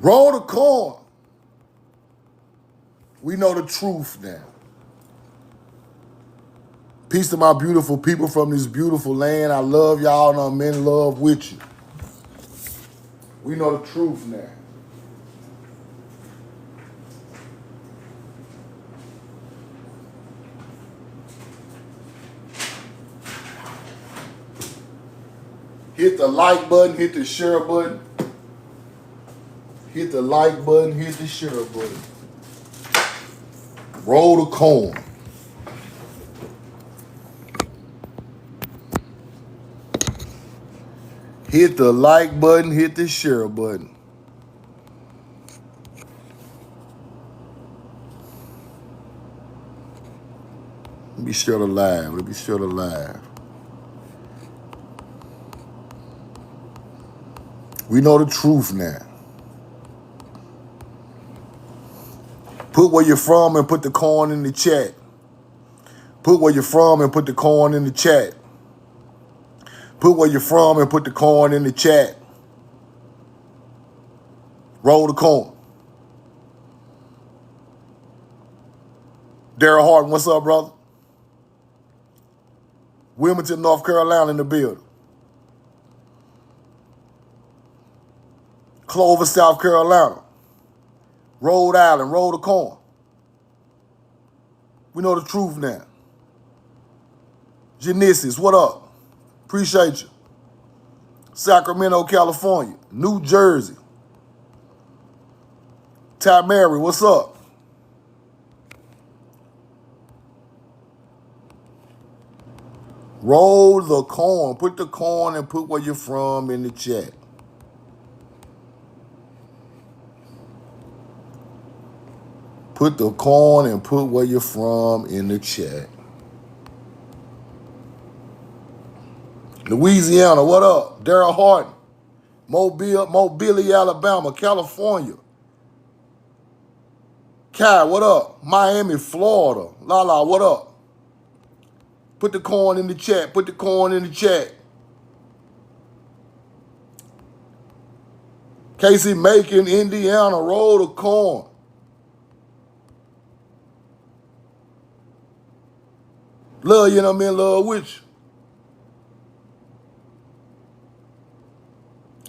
Roll the coin. We know the truth now. Peace to my beautiful people from this beautiful land. I love y'all and I'm in love with you. We know the truth now. Hit the like button, hit the share button. Hit the like button, hit the share button. Roll the coin. Hit the like button, hit the share button. Let me share the live. Let me share the live. We know the truth now. Put where you're from and put the coin in the chat. Put where you're from and put the coin in the chat. Put where you're from and put the coin in the chat. Roll the coin. Daryl Harden, what's up, brother? Wilmington, North Carolina in the building. Clover, South Carolina. Rhode Island, roll the coin. We know the truth now. Genesis, what up? Appreciate you. Sacramento, California. New Jersey. Ty Mary, what's up? Roll the coin. Put the coin and put where you're from in the chat. Put the coin and put where you're from in the chat. Louisiana, what up? Daryl Harden. Mobile, Alabama, California. Kai, what up? Miami, Florida. Lala, what up? Put the coin in the chat. Put the coin in the chat. Casey Macon, Indiana, roll the coin. Love you and I'm in love with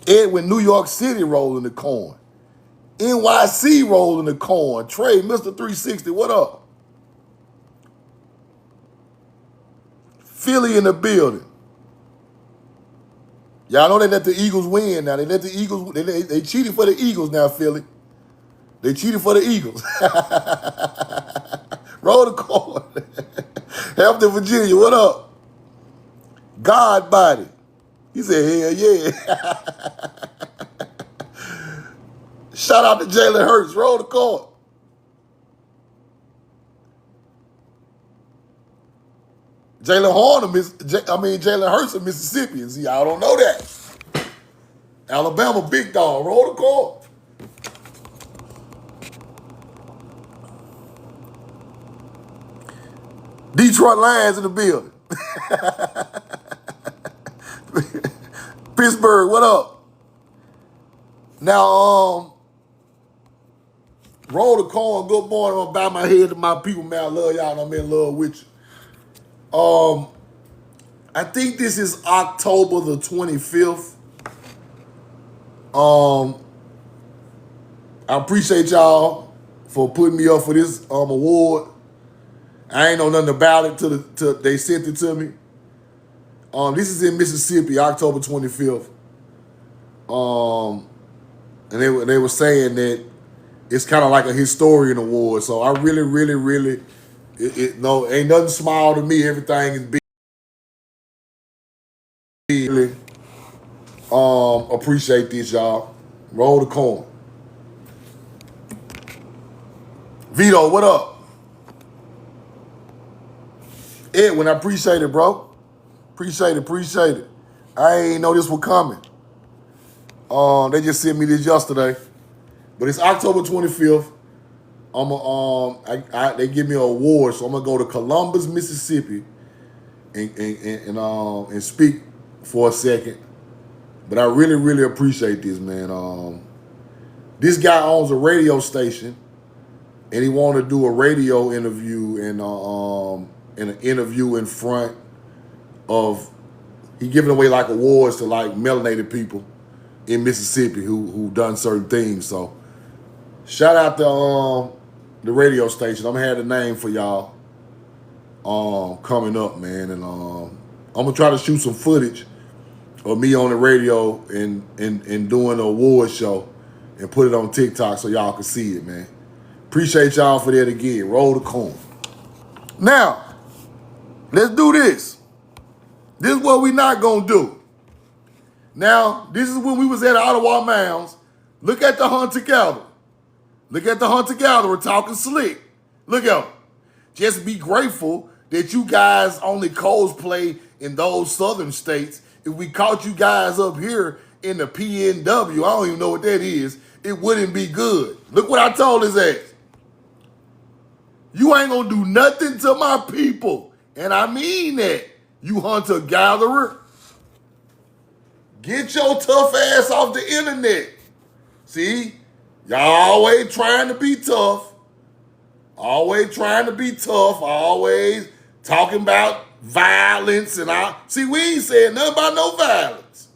you. Edwin, New York City rolling the coin. NYC rolling the coin. Trey, Mr. 360, what up? Philly in the building. Y'all know they let the Eagles win now. They let the Eagles, they cheated for the Eagles now, Philly. They cheated for the Eagles. Roll the coin. Hampton, Virginia, what up? God body. He said, hell yeah. Shout out to Jalen Hurts. Roll the coin. Jalen Hurts of Mississippi. See, y'all don't know that. Alabama, big dog. Roll the coin. Detroit Lions in the building. Pittsburgh, what up? Now, roll the coin. Good morning. I'm gonna bow my head to my people, man. I love y'all and I'm in love with you. I think this is October the 25th. I appreciate y'all for putting me up for this award. I ain't know nothing about it till they sent it to me. This is in Mississippi, October 25th. And they were saying that it's kind of like a historian award. So I really, no, ain't nothing small to me. Everything is big. Really, appreciate this, y'all. Roll the coin. Vito, what up? Edwin, I appreciate it, bro. Appreciate it. I ain't know this was coming. They just sent me this yesterday. But it's October 25th. They give me an award, so I'm gonna go to Columbus, Mississippi, and speak for a second. But I really appreciate this, man. This guy owns a radio station, and he wanted to do a radio interview and an interview in front of. He giving away like awards to like melanated people in Mississippi who done certain things. So shout out to the radio station. I'm gonna have the name for y'all coming up, man, and I'm gonna try to shoot some footage of me on the radio and doing an award show and put it on TikTok so y'all can see it, man. Appreciate y'all for that again. Roll the corn. Now, let's do this. This is what we not gonna do. Now, this is when we was at Ottawa Mounds. Look at the hunter-gatherer. Look at the hunter-gatherer talking slick. Look at him. Just be grateful that you guys only cosplay in those southern states. If we caught you guys up here in the PNW, I don't even know what that is, it wouldn't be good. Look what I told his ass. You ain't gonna do nothing to my people. And I mean that, you hunter-gatherer. Get your tough ass off the internet. See? Y'all always trying to be tough. Always trying to be tough. Always talking about violence and all. See, we ain't saying nothing about no violence.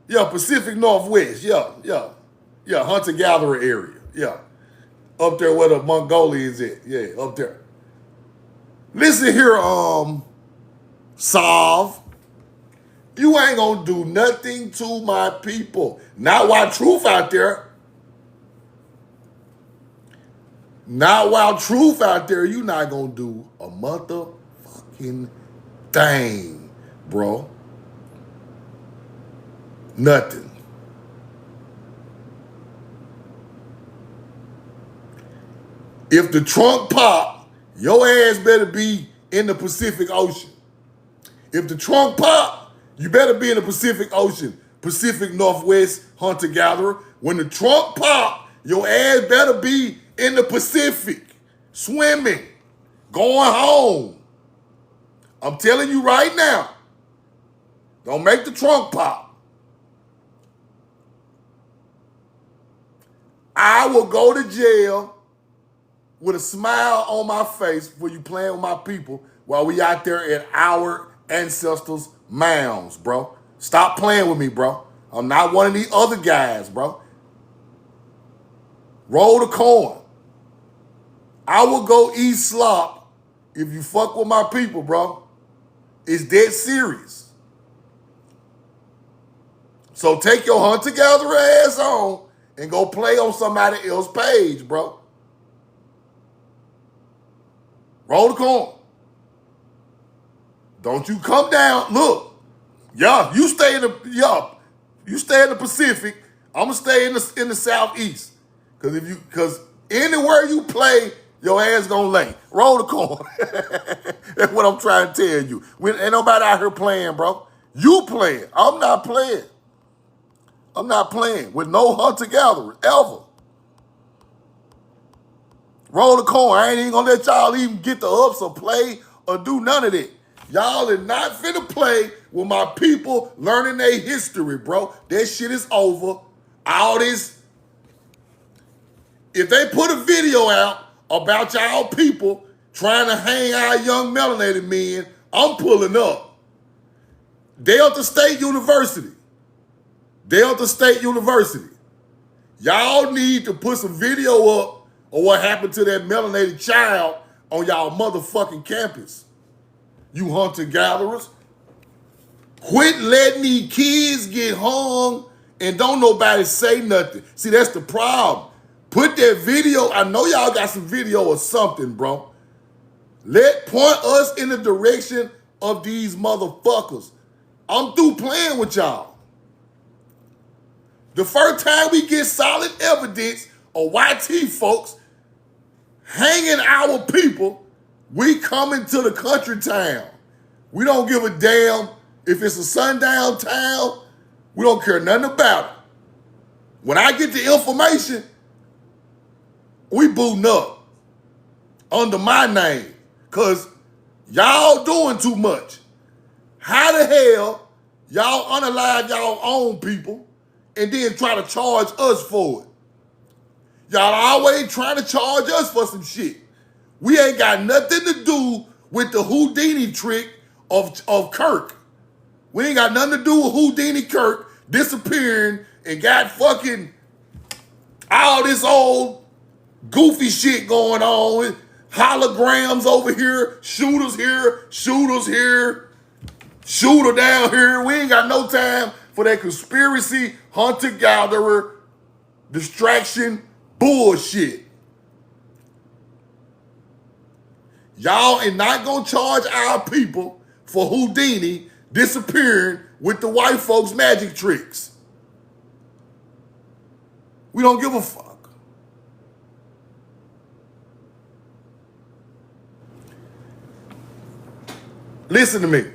Yeah, Pacific Northwest. Yeah, hunter-gatherer area. Yeah. Up there where the Mongolians at. Yeah, up there. Listen here, Solve. You ain't gonna do nothing to my people. Not while Truth out there. Not while Truth out there, you not gonna do a motherfucking thing, bro. Nothing. If the trunk pop, your ass better be in the Pacific Ocean. If the trunk pop, you better be in the Pacific Ocean. Pacific Northwest hunter-gatherer. When the trunk pop, your ass better be in the Pacific. Swimming. Going home. I'm telling you right now. Don't make the trunk pop. I will go to jail with a smile on my face for you playing with my people while we out there at our ancestors' mounds, bro. Stop playing with me, bro. I'm not one of these other guys, bro. Roll the coin. I will go eat slop if you fuck with my people, bro. It's dead serious. So take your hunter-gatherer ass on and go play on somebody else's page, bro. Roll the coin. Don't you come down. Look, you stay in the Pacific. I'm gonna stay in the Southeast. Cause anywhere you play, your ass gonna lay. Roll the coin. That's what I'm trying to tell you. Ain't nobody out here playing, bro. You playing. I'm not playing. I'm not playing with no hunter-gatherer ever. Roll the coin. I ain't even gonna let y'all even get the ups or play or do none of that. Y'all are not finna play with my people learning their history, bro. That shit is over. All this. If they put a video out about y'all people trying to hang our young melanated men, I'm pulling up. Delta State University. Delta State University. Y'all need to put some video up of what happened to that melanated child on y'all motherfucking campus. You hunter-gatherers. Quit letting these kids get hung and don't nobody say nothing. See, that's the problem. Put that video, I know y'all got some video or something, bro. Point us in the direction of these motherfuckers. I'm through playing with y'all. The first time we get solid evidence of YT folks hanging our people, we coming to the country town. We don't give a damn if it's a sundown town. We don't care nothing about it. When I get the information, we booting up under my name because y'all doing too much. How the hell Y'all unalive y'all own people and then try to charge us for it. Y'all always trying to charge us for some shit. We ain't got nothing to do with the Houdini trick of Kirk. We ain't got nothing to do with Houdini Kirk disappearing and got fucking all this old goofy shit going on. Holograms over here, shooters here, shooter down here. We ain't got no time for that conspiracy, hunter-gatherer, distraction, bullshit. Y'all are not gonna charge our people for Houdini disappearing with the white folks' magic tricks. We don't give a fuck. Listen to me.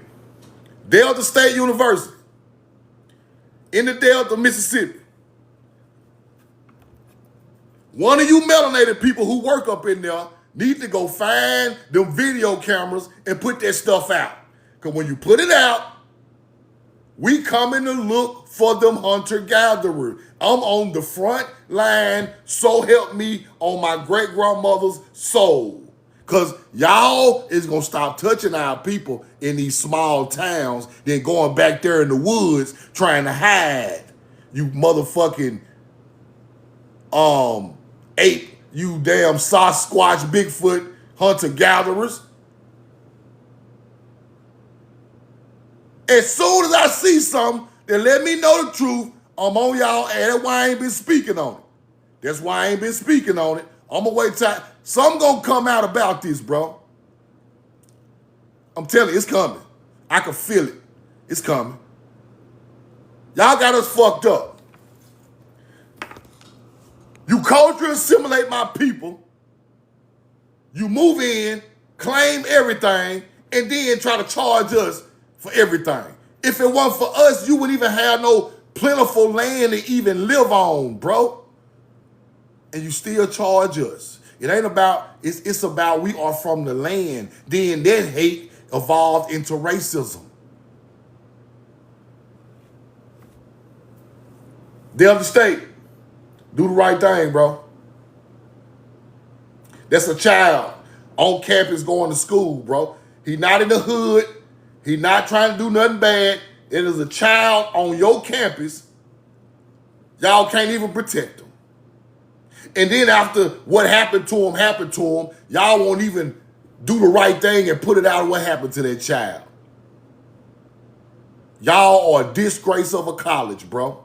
Delta State University in the Delta, Mississippi. One of you melanated people who work up in there need to go find them video cameras and put that stuff out. Because when you put it out, we coming to look for them hunter-gatherers. I'm on the front line, so help me, on my great-grandmother's soul. Because y'all is going to stop touching our people in these small towns, then going back there in the woods trying to hide. You motherfucking ape, you damn Sasquatch, Bigfoot, hunter-gatherers. As soon as I see something that let me know the truth, I'm on y'all, and that's why I ain't been speaking on it. That's why I ain't been speaking on it. I'm gonna wait till something gonna come out about this, bro. I'm telling you, it's coming. I can feel it. It's coming. Y'all got us fucked up. You culturally assimilate my people. You move in, claim everything, and then try to charge us for everything. If it wasn't for us, you wouldn't even have no plentiful land to even live on, bro. And you still charge us. It ain't about, it's about we are from the land. Then that hate evolved into racism. Delta State, do the right thing, bro. That's a child on campus going to school, bro. He not in the hood. He not trying to do nothing bad. It is a child on your campus. Y'all can't even protect him. And then after what happened to him, y'all won't even do the right thing and put it out what happened to that child. Y'all are a disgrace of a college, bro.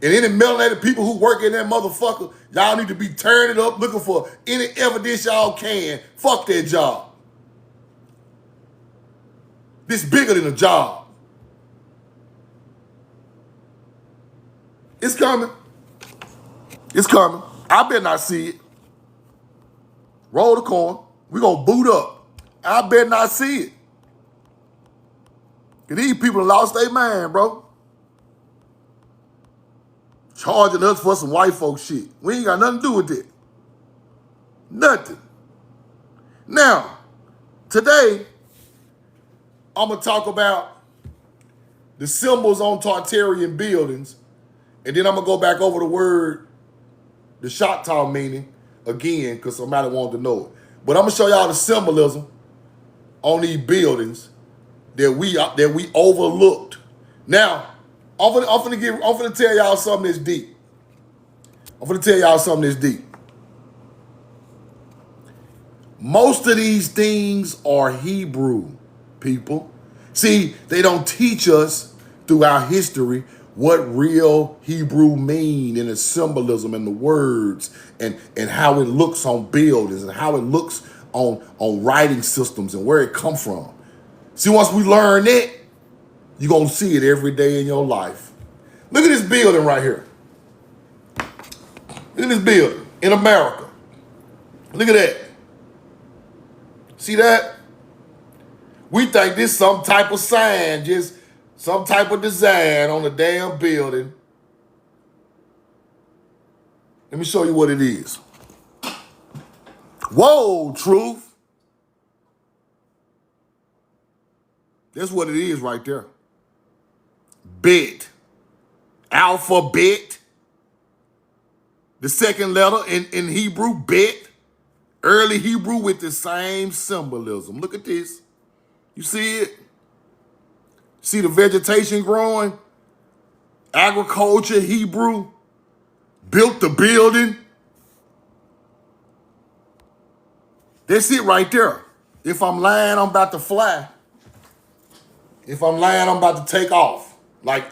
And any melanated people who work in that motherfucker, y'all need to be turning it up, looking for any evidence y'all can. Fuck that job. This bigger than a job. It's coming. It's coming. I better not see it. Roll the coin. We gonna boot up. I better not see it. And these people lost their mind, bro. Charging us for some white folk shit. We ain't got nothing to do with it. Nothing. Now, today, I'm gonna talk about the symbols on Tartarian buildings, and then I'm gonna go back over the word, the Choctaw meaning, again, because somebody wanted to know it. But I'm gonna show y'all the symbolism on these buildings that we overlooked. Now, I'm finna tell y'all something that's deep. Most of these things are Hebrew, people. See, they don't teach us throughout history what real Hebrew mean and the symbolism and the words and how it looks on buildings and how it looks on writing systems and where it come from. See, once we learn it, you're going to see it every day in your life. Look at this building right here. Look at this building in America. Look at that. See that? We think this some type of sign, just some type of design on the damn building. Let me show you what it is. Whoa, truth. That's what it is right there. Bet. Alphabet. The second letter in Hebrew, bet. Early Hebrew with the same symbolism. Look at this. You see it? See the vegetation growing? Agriculture, Hebrew. Built the building. That's it right there. If I'm lying, I'm about to fly. If I'm lying, I'm about to take off. Like,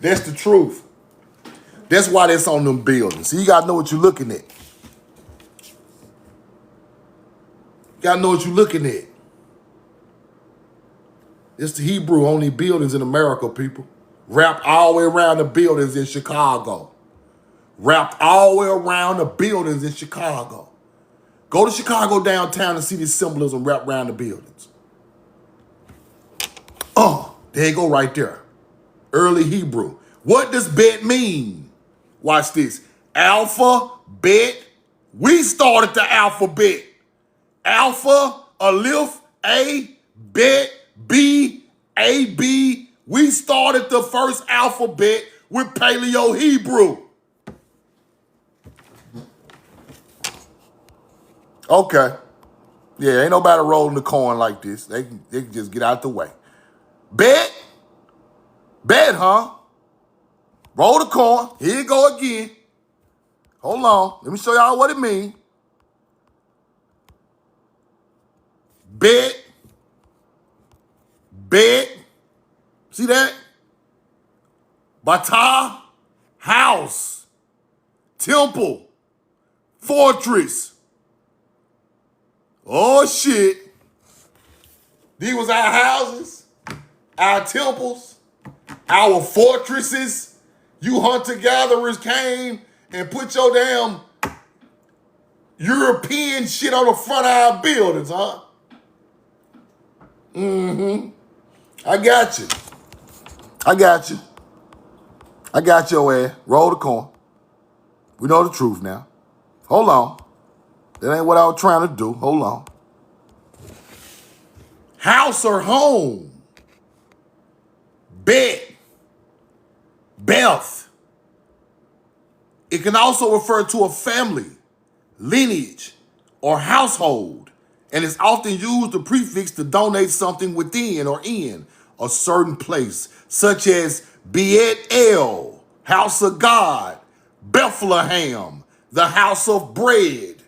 that's the truth. That's why that's on them buildings. So you got to know what you're looking at. You got to know what you're looking at. It's the Hebrew on these buildings in America, people. Wrapped all the way around the buildings in Chicago. Wrapped all the way around the buildings in Chicago. Go to Chicago downtown and see this symbolism wrapped around the buildings. Oh, there you go right there. Early Hebrew. What does bet mean? Watch this. Alpha, bet. We started the alphabet. Alpha, Aleph, A, bet, B, A, B. We started the first alphabet with Paleo Hebrew. Okay. Yeah, ain't nobody rolling the coin like this. They can just get out the way. Bet? Bet, huh? Roll the coin. Here you go again. Hold on. Let me show y'all what it means. Bet. Bet. See that? Bata. House. Temple. Fortress. Oh, shit. These was our houses, our temples, our fortresses. You hunter-gatherers came and put your damn European shit on the front of our buildings, huh? Mm-hmm. I got you. I got you. I got your ass. Roll the coin. We know the truth now. Hold on. That ain't what I was trying to do. Hold on. House or home. Bet. Belth. It can also refer to a family, lineage, or household, and is often used the prefix to donate something within or in a certain place, such as Beet El, house of God, Bethlehem, the house of bread.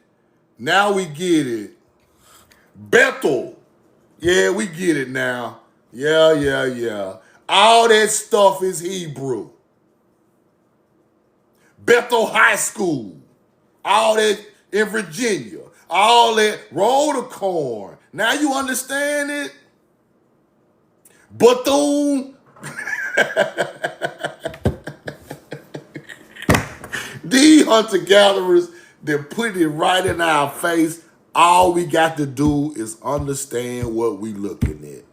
Now we get it. Bethel. Yeah, we get it now. Yeah. All that stuff is Hebrew. Bethel High School. All that in Virginia. All that. Roll the corn. Now you understand it? Bethune. These hunter-gatherers, they're putting it right in our face. All we got to do is understand what we looking at.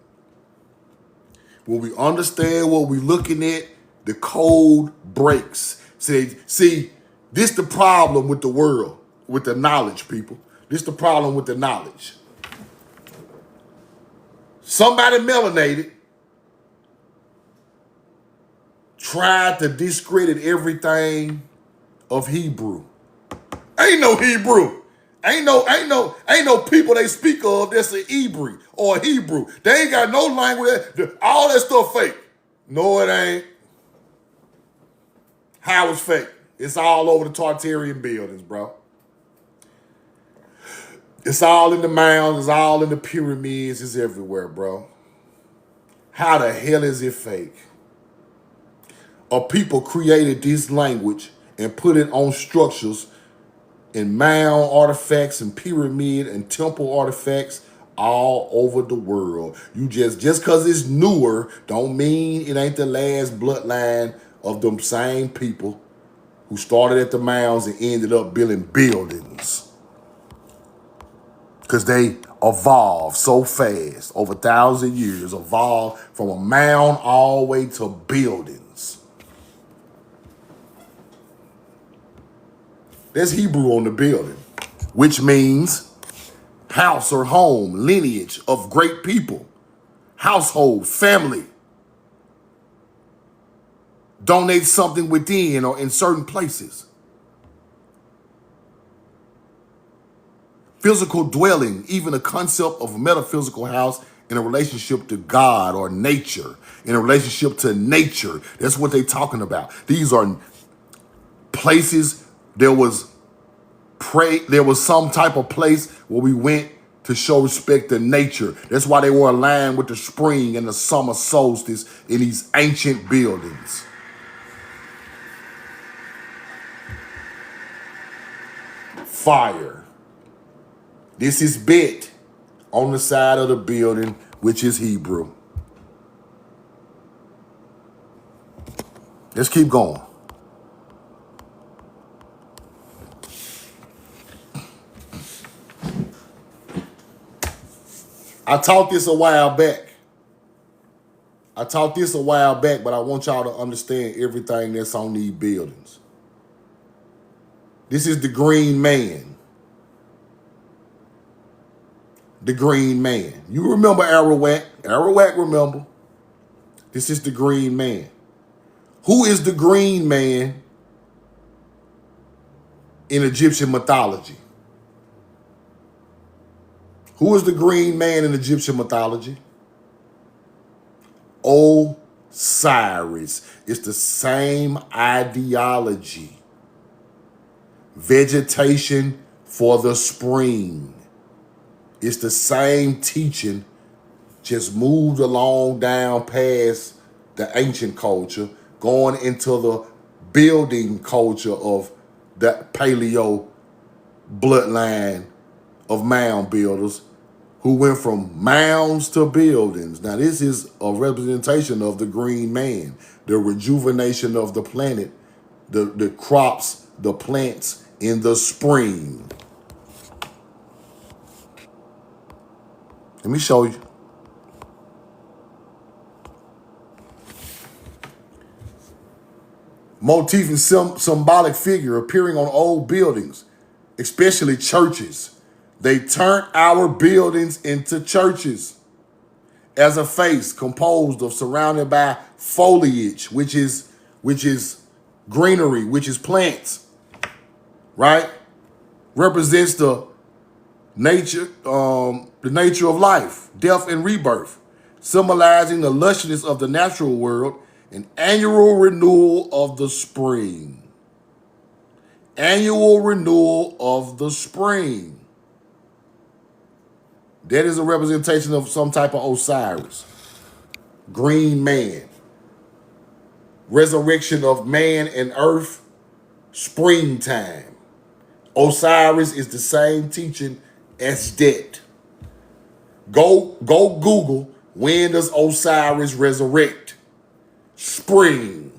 When we understand what we looking at, the code breaks. See, this the problem with the world, with the knowledge, people. This the problem with the knowledge. Somebody melanated tried to discredit everything of Hebrew. Ain't no Hebrew. Ain't no people they speak of that's an Hebrew or a Hebrew. They ain't got no language. All that stuff fake. No, it ain't. How it's fake? It's all over the Tartarian buildings, bro. It's all in the mounds. It's all in the pyramids. It's everywhere, bro. How the hell is it fake? Or people created this language and put it on structures and mound artifacts and pyramid and temple artifacts all over the world. You just because it's newer don't mean it ain't the last bloodline of them same people who started at the mounds and ended up building buildings. Because they evolved so fast, over 1,000 years, evolved from a mound all the way to buildings. There's Hebrew on the building, which means house or home, lineage of great people. household, family. Donate something within or in certain places. Physical dwelling, even the concept of a metaphysical house in a relationship to God or nature, in a relationship to nature. That's what they're talking about. These are places. There was some type of place where we went to show respect to nature. That's why they were aligned with the spring and the summer solstice in these ancient buildings. Fire. This is Bet on the side of the building, which is Hebrew. Let's keep going. I taught this a while back, but I want y'all to understand everything that's on these buildings. This is the green man. The green man. You remember Arawak. Arawak remember. This is the green man. Who is the green man in Egyptian mythology? Who is the green man in Egyptian mythology? Osiris. It's the same ideology. Vegetation for the spring. It's the same teaching, just moved along down past the ancient culture, going into the building culture of the paleo bloodline of mound builders who went from mounds to buildings. Now, this is a representation of the green man, the rejuvenation of the planet, the crops, the plants in the spring. Let me show you. Motif and symbolic figure appearing on old buildings, especially churches. They turned our buildings into churches as a face composed of surrounded by foliage, which is greenery, which is plants, right? Represents the nature of life, death and rebirth, symbolizing the lusciousness of the natural world, an annual renewal of the spring. Annual renewal of the spring. That is a representation of some type of Osiris. Green man. Resurrection of man and earth. Springtime. Osiris is the same teaching as Det. Go Google, when does Osiris resurrect? Spring.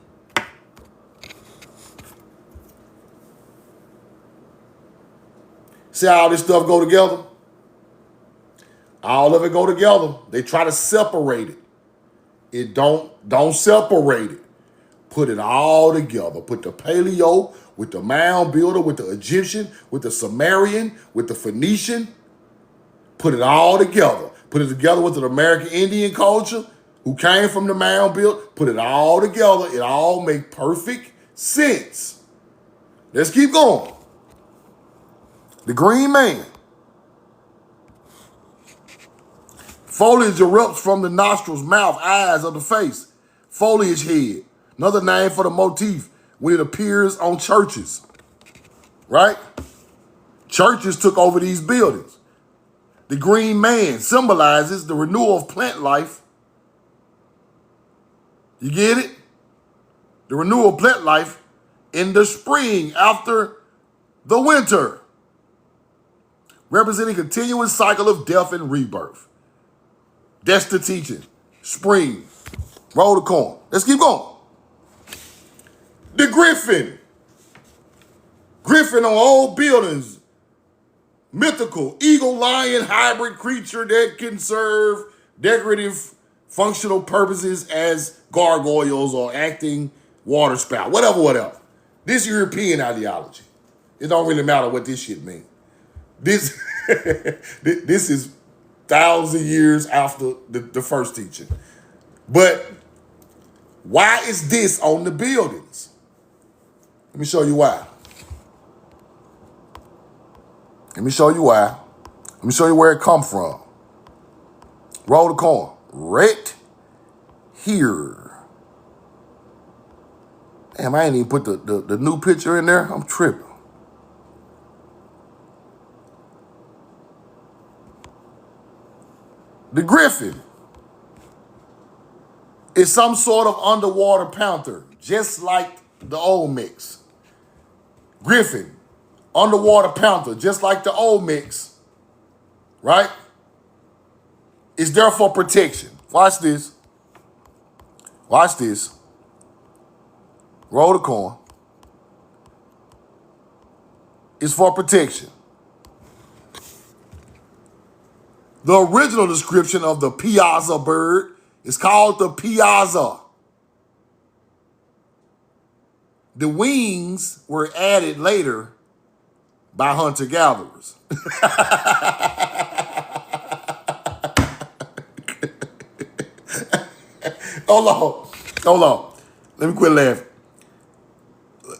See how all this stuff go together? All of it go together. They try to separate it. It don't separate it. Put it all together. Put the paleo with the mound builder, with the Egyptian, with the Sumerian, with the Phoenician. Put it all together. Put it together with the American Indian culture who came from the mound build. Put it all together. It all make perfect sense. Let's keep going. The green man. Foliage erupts from the nostrils, mouth, eyes of the face. Foliage head. Another name for the motif when it appears on churches. Right? Churches took over these buildings. The green man symbolizes the renewal of plant life. You get it? The renewal of plant life in the spring after the winter. Representing a continuous cycle of death and rebirth. That's the teaching. Spring. Roll the corn. Let's keep going. The griffin. Griffin on old buildings. Mythical eagle-lion hybrid creature that can serve decorative functional purposes as gargoyles or acting water spout. Whatever. This European ideology. It don't really matter what this shit means. This is thousands of years after the first teaching. But why is this on the buildings? Let me show you why. Let me show you why. Let me show you where it come from. Roll the coin. Right here. Damn, I ain't even put the new picture in there. I'm tripping. The griffin is some sort of underwater panther, just like the old mix. Griffin, underwater panther, just like the old mix, right? It's there for protection. Watch this. Watch this. Roll the coin. It's for protection. The original description of the piazza bird is called the piazza. The wings were added later by hunter-gatherers. Hold on. Let me quit laughing.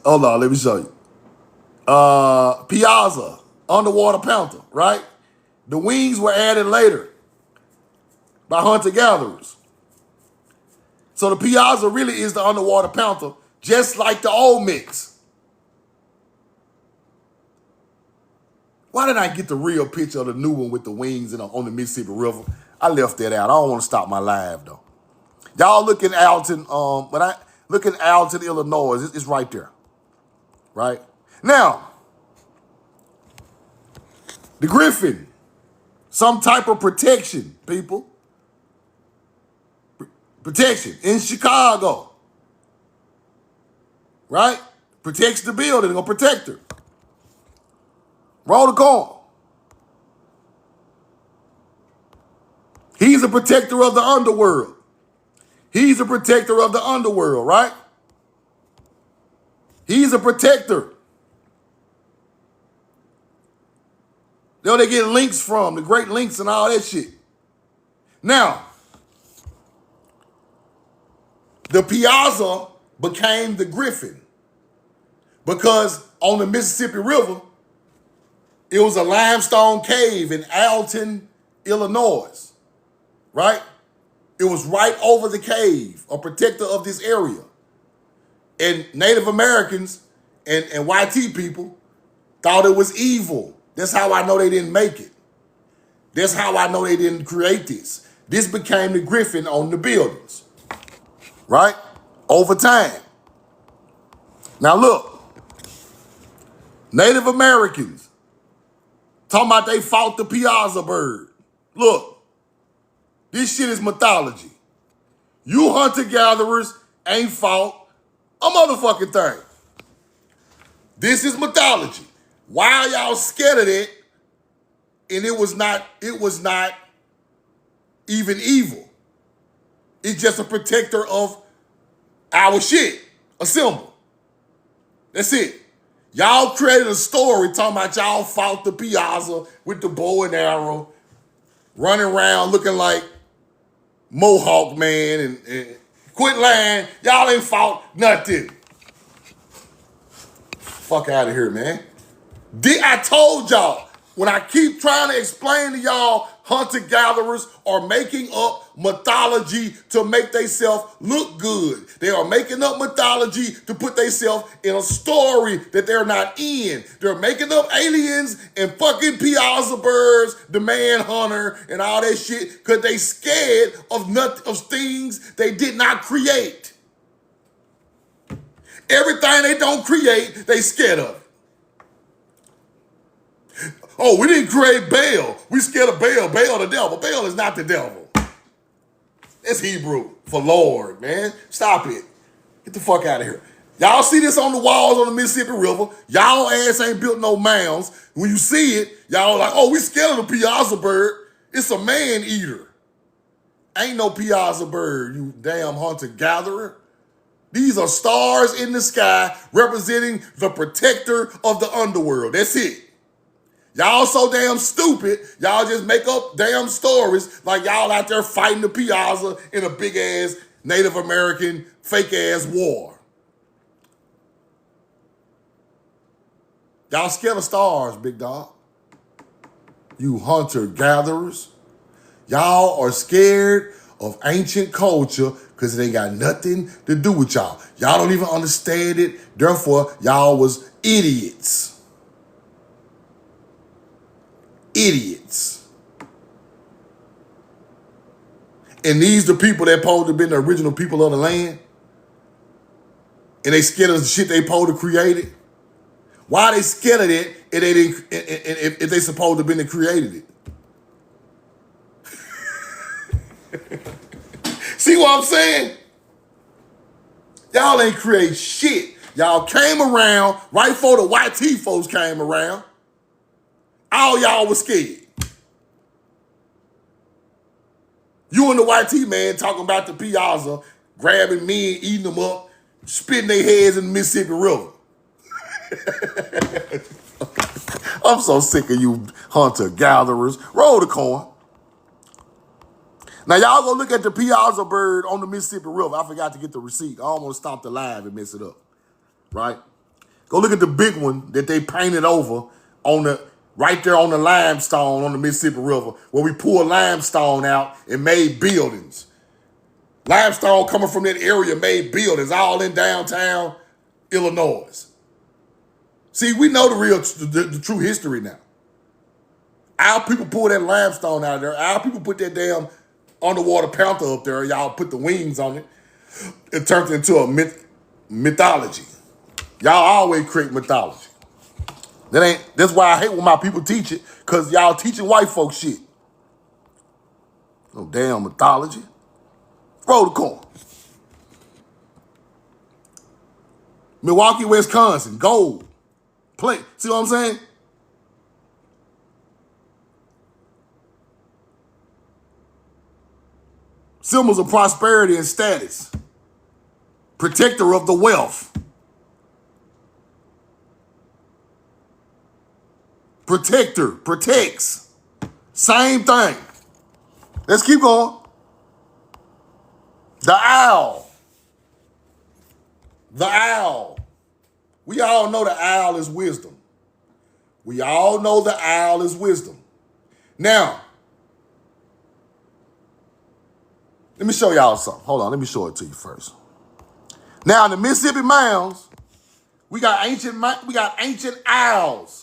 Hold on, let me show you. Piazza, underwater panther, right? The wings were added later by hunter-gatherers. So the piazza really is the underwater panther, just like the old mix. Why didn't I get the real picture of the new one with the wings on the Mississippi River? I left that out. I don't want to stop my live, though. Y'all look in Alton, look in Alton, Illinois. It's right there, right? Now, the griffin, some type of protection, people. Protection in Chicago, right? Protects the building or protector. Roll the coin. He's a protector of the underworld. He's a protector of the underworld, right? He's a protector. There they get links from, the great links and all that shit. Now, the piazza became the griffin because on the Mississippi River, it was a limestone cave in Alton, Illinois, right? It was right over the cave, a protector of this area. And Native Americans and YT people thought it was evil. That's how I know they didn't make it. That's how I know they didn't create this. This became the griffin on the buildings, right? Over time. Now look, Native Americans talking about they fought the piazza bird. Look, this shit is mythology. You hunter-gatherers ain't fought a motherfucking thing. This is mythology. Why y'all scared of it? And it was not even evil. It's just a protector of our shit, a symbol. That's it. Y'all created a story talking about y'all fought the piazza with the bow and arrow, running around looking like Mohawk man and quit lying. Y'all ain't fought nothing. Fuck out of here, man. I told y'all, when I keep trying to explain to y'all, hunter-gatherers are making up mythology to make themselves look good. They are making up mythology to put themselves in a story that they're not in. They're making up aliens and fucking piazza birds, the manhunter, and all that shit because they scared of things they did not create. Everything they don't create, they scared of. Oh, we didn't create Baal. We scared of Baal. Baal the devil. Baal is not the devil. It's Hebrew for Lord, man. Stop it. Get the fuck out of here. Y'all see this on the walls on the Mississippi River. Y'all ass ain't built no mounds. When you see it, y'all like, oh, we scared of the piazza bird. It's a man-eater. Ain't no piazza bird, you damn hunter-gatherer. These are stars in the sky representing the protector of the underworld. That's it. Y'all so damn stupid, y'all just make up damn stories like y'all out there fighting the Piazza in a big-ass Native American fake-ass war. Y'all scared of stars, big dog. You hunter-gatherers. Y'all are scared of ancient culture because it ain't got nothing to do with y'all. Y'all don't even understand it. Therefore, y'all was idiots. Idiots. And these the people that supposed to have been the original people of the land? And they scared of the shit they supposed to create it? Why are they scared of it if they supposed to have been the created it? See what I'm saying? Y'all ain't create shit. Y'all came around right before the YT folks came around. All y'all was scared. You and the YT man talking about the Piazza, grabbing men, eating them up, spitting their heads in the Mississippi River. I'm so sick of you hunter-gatherers. Roll the coin. Now, y'all go look at the Piazza bird on the Mississippi River. I forgot to get the receipt. I almost stopped the live and mess it up, right? Go look at the big one that they painted over on the right there on the limestone on the Mississippi River, where we pulled limestone out and made buildings. Limestone coming from that area made buildings all in downtown Illinois. See, we know the true history now. Our people pulled that limestone out of there. Our people put that damn underwater panther up there. Y'all put the wings on it. It turned into a mythology. Y'all always create mythology. That's why I hate when my people teach it, because y'all teaching white folks shit. No damn mythology. Roll the coin. Milwaukee, Wisconsin, gold. Play. See what I'm saying? Symbols of prosperity and status. Protector of the wealth. Protector, protects. Same thing. Let's keep going. The owl. The owl. We all know the owl is wisdom. We all know the owl is wisdom. Now, let me show y'all something. Hold on, let me show it to you first. Now, in the Mississippi Mounds, we got ancient owls.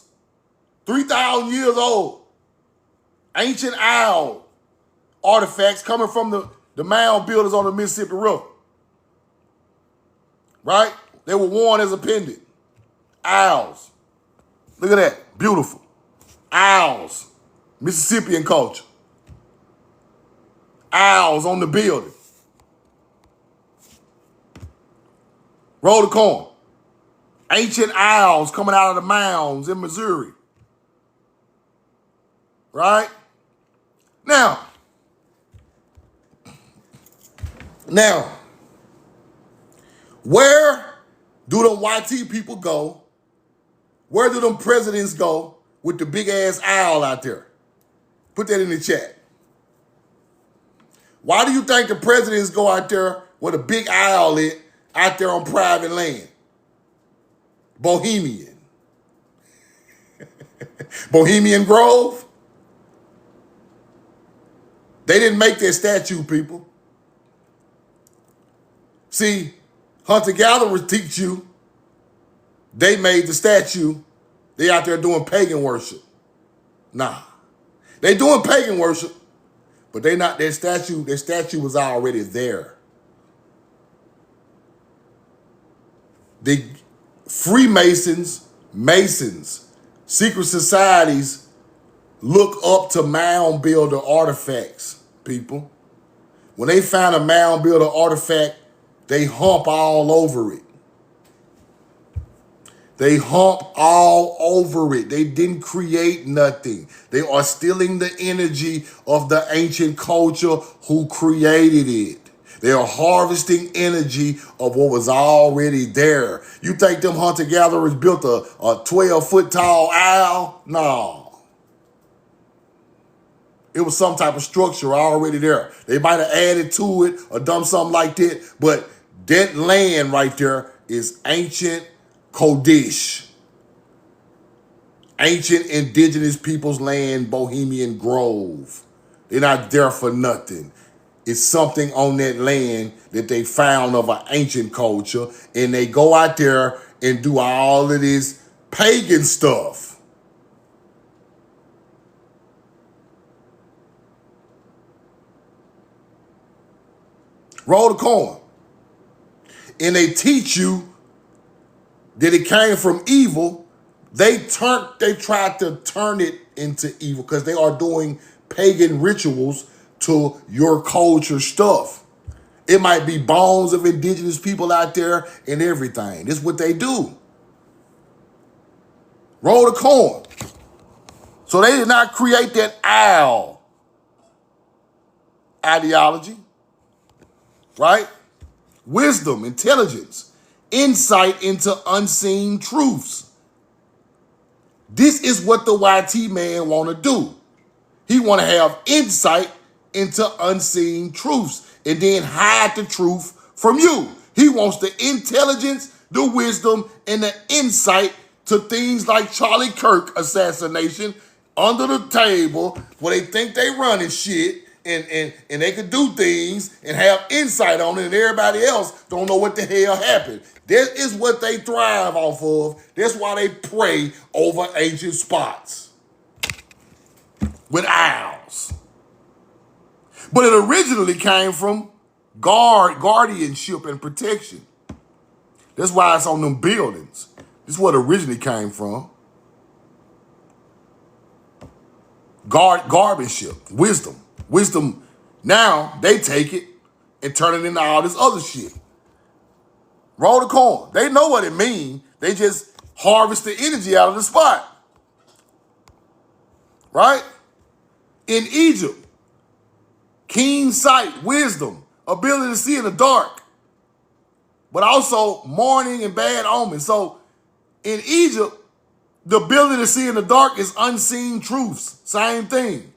3,000 years old. Ancient owl artifacts coming from the mound builders on the Mississippi River. Right? They were worn as a pendant. Owls. Look at that. Beautiful. Owls. Mississippian culture. Owls on the building. Roll the coin. Ancient owls coming out of the mounds in Missouri. Right? Now, where do them YT people go? Where do them presidents go with the big ass owl out there? Put that in the chat. Why do you think the presidents go out there with a big owl out there on private land? Bohemian. Bohemian Grove? They didn't make their statue, people. See, hunter-gatherers teach you they made the statue. They out there doing pagan worship. Nah. They doing pagan worship, but they not their statue was already there. The Freemasons, Masons, secret societies look up to mound builder artifacts, people. When they find a mound builder artifact, they hump all over it. They hump all over it. They didn't create nothing. They are stealing the energy of the ancient culture who created it. They are harvesting energy of what was already there. You think them hunter-gatherers built a 12-foot tall owl? No. It was some type of structure already there. They might have added to it or done something like that, but that land right there is ancient Kodesh. Ancient indigenous people's land, Bohemian Grove. They're not there for nothing. It's something on that land that they found of an ancient culture, and they go out there and do all of this pagan stuff. Roll the coin. And they teach you that it came from evil. They tried to turn it into evil because they are doing pagan rituals to your culture stuff. It might be bones of indigenous people out there and everything. This is what they do. Roll the coin. So they did not create that owl ideology, right? Wisdom, intelligence, insight into unseen truths. This is what the YT man want to do. He want to have insight into unseen truths and then hide the truth from you. He wants the intelligence, the wisdom, and the insight to things like Charlie Kirk assassination under the table where they think they running shit and they could do things and have insight on it and everybody else don't know what the hell happened. That is what they thrive off of. That's why they pray over ancient spots with owls. But it originally came from guardianship and protection. That's why it's on them buildings. This is what it originally came from. Guardianship, wisdom. Wisdom, now they take it and turn it into all this other shit. Roll the coin. They know what it means. They just harvest the energy out of the spot. Right? In Egypt, keen sight, wisdom, ability to see in the dark, but also mourning and bad omens. So in Egypt, the ability to see in the dark is unseen truths. Same thing.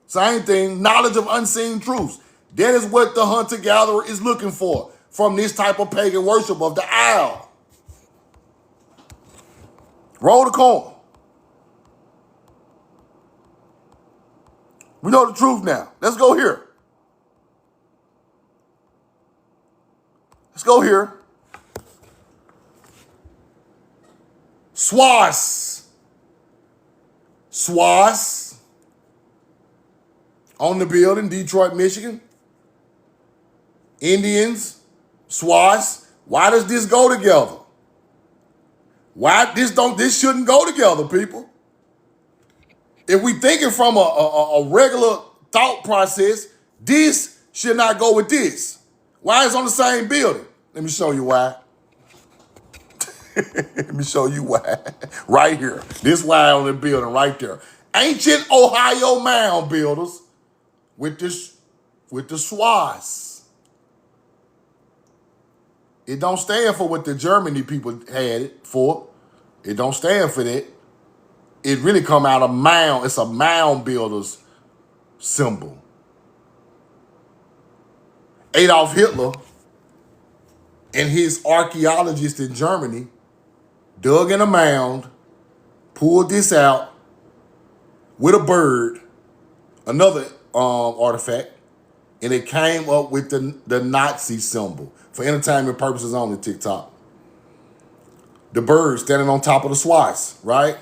Same thing, knowledge of unseen truths. That is what the hunter-gatherer is looking for from this type of pagan worship of the owl. Roll the coin. We know the truth now. Let's go here. Let's go here. Swas. On the building, Detroit, Michigan. Indians, Swas. Why does this go together? Why this shouldn't go together, people? If we thinking from a regular thought process, this should not go with this. Why is it on the same building? Let me show you why. Let me show you why. Right here. This why on the building right there. Ancient Ohio mound builders with the Swas. It don't stand for what the Germany people had it for. It don't stand for that. It really come out of mound. It's a mound builder's symbol. Adolf Hitler and his archaeologists in Germany dug in a mound, pulled this out with a bird, another artifact, and it came up with the Nazi symbol for entertainment purposes only, TikTok. The bird standing on top of the Swas, right?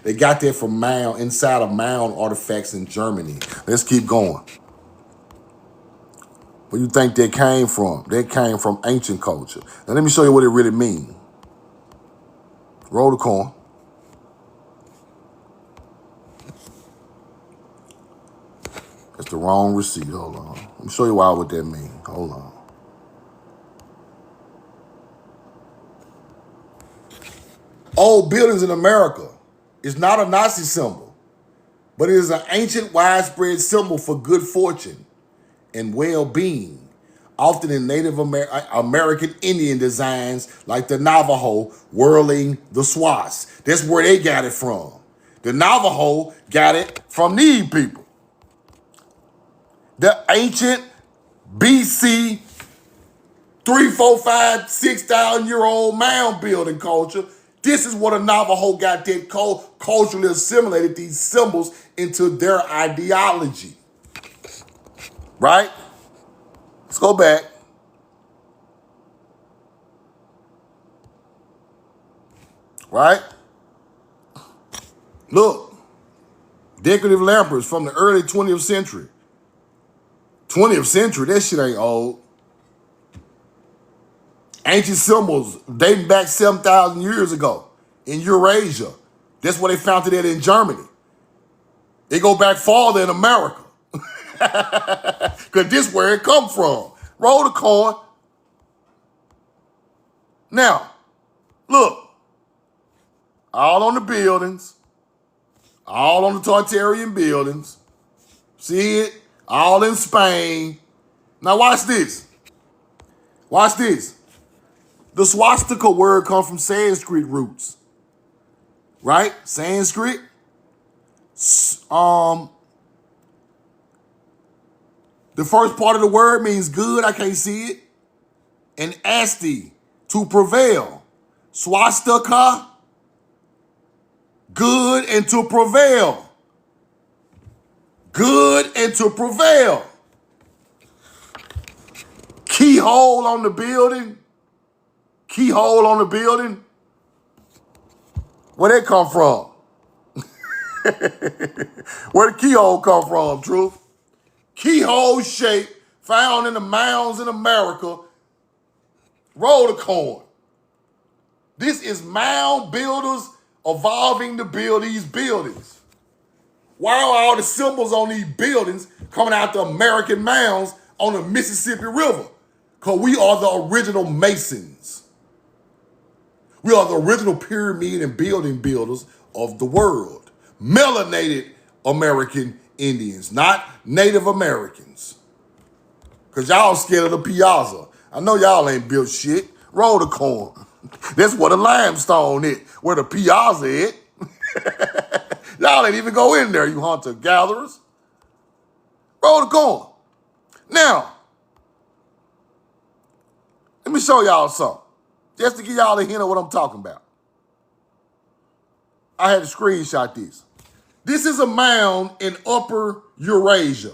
They got that from mound, inside of mound artifacts in Germany. Let's keep going. Where you think that came from? That came from ancient culture. Now let me show you what it really means. Roll the coin. That's the wrong receipt. Hold on. Let me show you what that means. Hold on. Old buildings in America is not a Nazi symbol, but it is an ancient, widespread symbol for good fortune and well-being, often in Native American Indian designs like the Navajo whirling the Swas. That's where they got it from. The Navajo got it from these people. The ancient BC 3, 4, 5, 6,000 year old mound building culture. This is what a Navajo got that culturally assimilated these symbols into their ideology. Right? Let's go back. Right? Look, decorative lamprey from the early 20th century. 20th century, that shit ain't old. Ancient symbols dating back 7,000 years ago in Eurasia. That's where they found it at in Germany. They go back farther in America. Because this is where it come from. Roll the coin. Now, look. All on the buildings. All on the Tartarian buildings. See it? All in Spain. Now watch this. Watch this. The swastika word comes from Sanskrit roots. Right? Sanskrit. The first part of the word means good. I can't see it. And asti, to prevail. Swastika, good and to prevail. Good and to prevail. Keyhole on the building. Keyhole on the building. Where that come from? Where the keyhole come from, Truth? Keyhole shape found in the mounds in America. Roll the coin. This is mound builders evolving to build these buildings. Why are all the symbols on these buildings coming out the American mounds on the Mississippi River? Because we are the original Masons. We are the original pyramid and building builders of the world. Melanated American Indians, not Native Americans. Because y'all scared of the piazza. I know y'all ain't built shit. Roll the coin. That's where the limestone is, where the piazza is. Y'all ain't even go in there, you hunter-gatherers. Roll the coin. Now, let me show y'all something. Just to give y'all a hint of what I'm talking about. I had to screenshot this. This is a mound in Upper Eurasia.